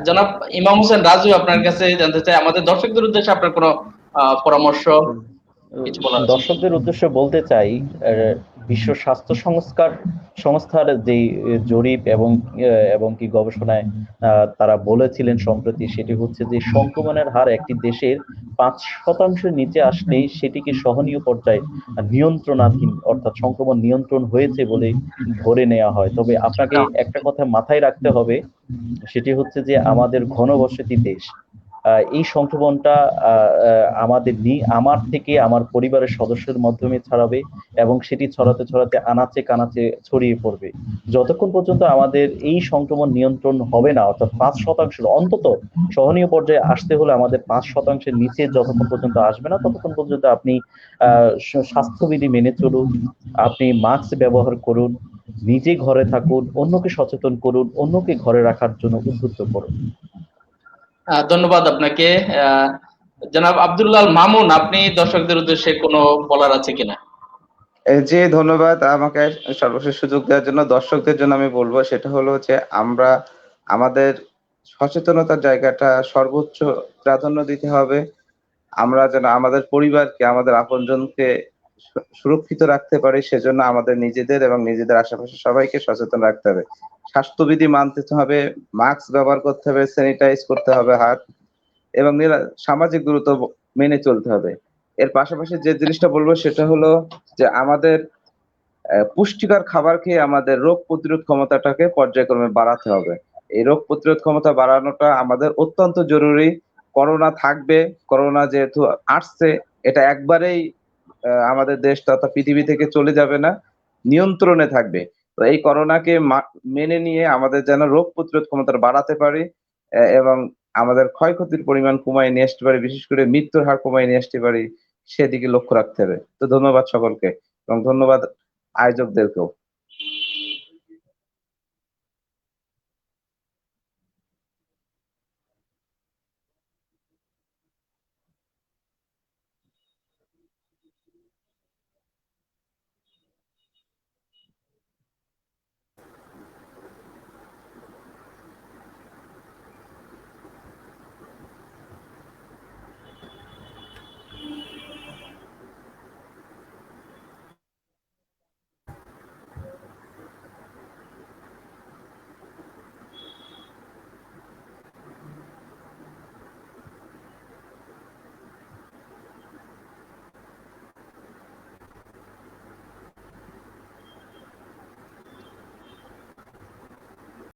জনাব ইমাম হোসেন রাজু, আপনার কাছে জানতে চাই আমাদের দর্শকদের উদ্দেশ্যে আপনার কোনো পরামর্শ, কিছু বলার আছে? দর্শকদের উদ্দেশ্যে বলতে চাই, বিশ্ব স্বাস্থ্য সংস্থার যে জরিপ এবং কি গবেষণায় তারা বলেছিলেন সম্প্রতি, সেটি হচ্ছে যে সংক্রমণের হার একটি দেশের 5% নিচে আসলেই সেটিকে সহনীয় পর্যায়ে নিয়ন্ত্রণাধীন, অর্থাৎ সংক্রমণ নিয়ন্ত্রণ হয়েছে বলে ধরে নেওয়া হয়। তবে আপনাকে একটা কথা মাথায় রাখতে হবে, সেটি হচ্ছে যে আমাদের ঘনবসতি দেশ। এই সংক্রমণটা আমার থেকে আমার পরিবারের সদস্যের মাধ্যমে ছড়াবে এবং সেটি ছড়াতে ছড়াতে আনাচে কানাচে ছড়িয়ে পড়বে। যতক্ষণ পর্যন্ত আমাদের এই সংক্রমণ নিয়ন্ত্রণ হবে না, অর্থাৎ 5% অন্তত সহনীয় পর্যায়ে আসতে হলে আমাদের 5%-এর নিচে যতক্ষণ পর্যন্ত আসবে না, ততক্ষণ পর্যন্ত আপনি স্বাস্থ্যবিধি মেনে চলুন, আপনি মাস্ক ব্যবহার করুন, নিজে ঘরে থাকুন, অন্যকে সচেতন করুন, অন্যকে ঘরে রাখার জন্য উদ্বুদ্ধ করুন। ধন্যবাদ আপনাকে। জনাব আব্দুল্লাহ আল মামুন, আপনি দর্শকদের উদ্দেশ্যে কোনো বলার আছে কিনা? জি, ধন্যবাদ আমাকে সর্বশেষ সুযোগ দেওয়ার জন্য। দর্শকদের জন্য আমি বলবো সেটা হলো যে আমরা আমাদের সচেতনতার জায়গাটা সর্বোচ্চ প্রাধান্য দিতে হবে। আমরা যেন আমাদের পরিবারকে, আমাদের আপনজনকে সুরক্ষিত রাখতে পারি, সেজন্য আমাদের নিজেদের এবং নিজেদের আশেপাশে সবাইকে সচেতন রাখতে হবে। স্বাস্থ্যবিধি মানতে হবে, মাস্ক ব্যবহার করতে হবে, স্যানিটাইজ করতে হবে হাত, এবং সামাজিক দূরত্ব মেনে চলতে হবে। এর পাশাপাশি যে জিনিসটা বলবো সেটা হলো যে আমাদের পুষ্টিকর খাবার খেয়ে আমাদের রোগ প্রতিরোধ ক্ষমতাটাকে পর্যায়ক্রমে বাড়াতে হবে। এই রোগ প্রতিরোধ ক্ষমতা বাড়ানোটা আমাদের অত্যন্ত জরুরি। করোনা থাকবে, করোনা যেহেতু আসছে, এটা একবারেই আমাদের দেশ তথা পৃথিবী থেকে চলে যাবে না, নিয়ন্ত্রণে থাকবে। তো এই করোনাকে মেনে নিয়ে আমাদের যেন রোগ প্রতিরোধ ক্ষমতাটা বাড়াতে পারি, এবং আমাদের ক্ষয়ক্ষতির পরিমাণ কমায় নিয়ে আসতে পারি, বিশেষ করে মৃত্যুর হার কমায় নিয়ে আসতে পারি, সেদিকে লক্ষ্য রাখতে হবে। তো ধন্যবাদ সকলকে এবং ধন্যবাদ আয়োজকদেরকেও।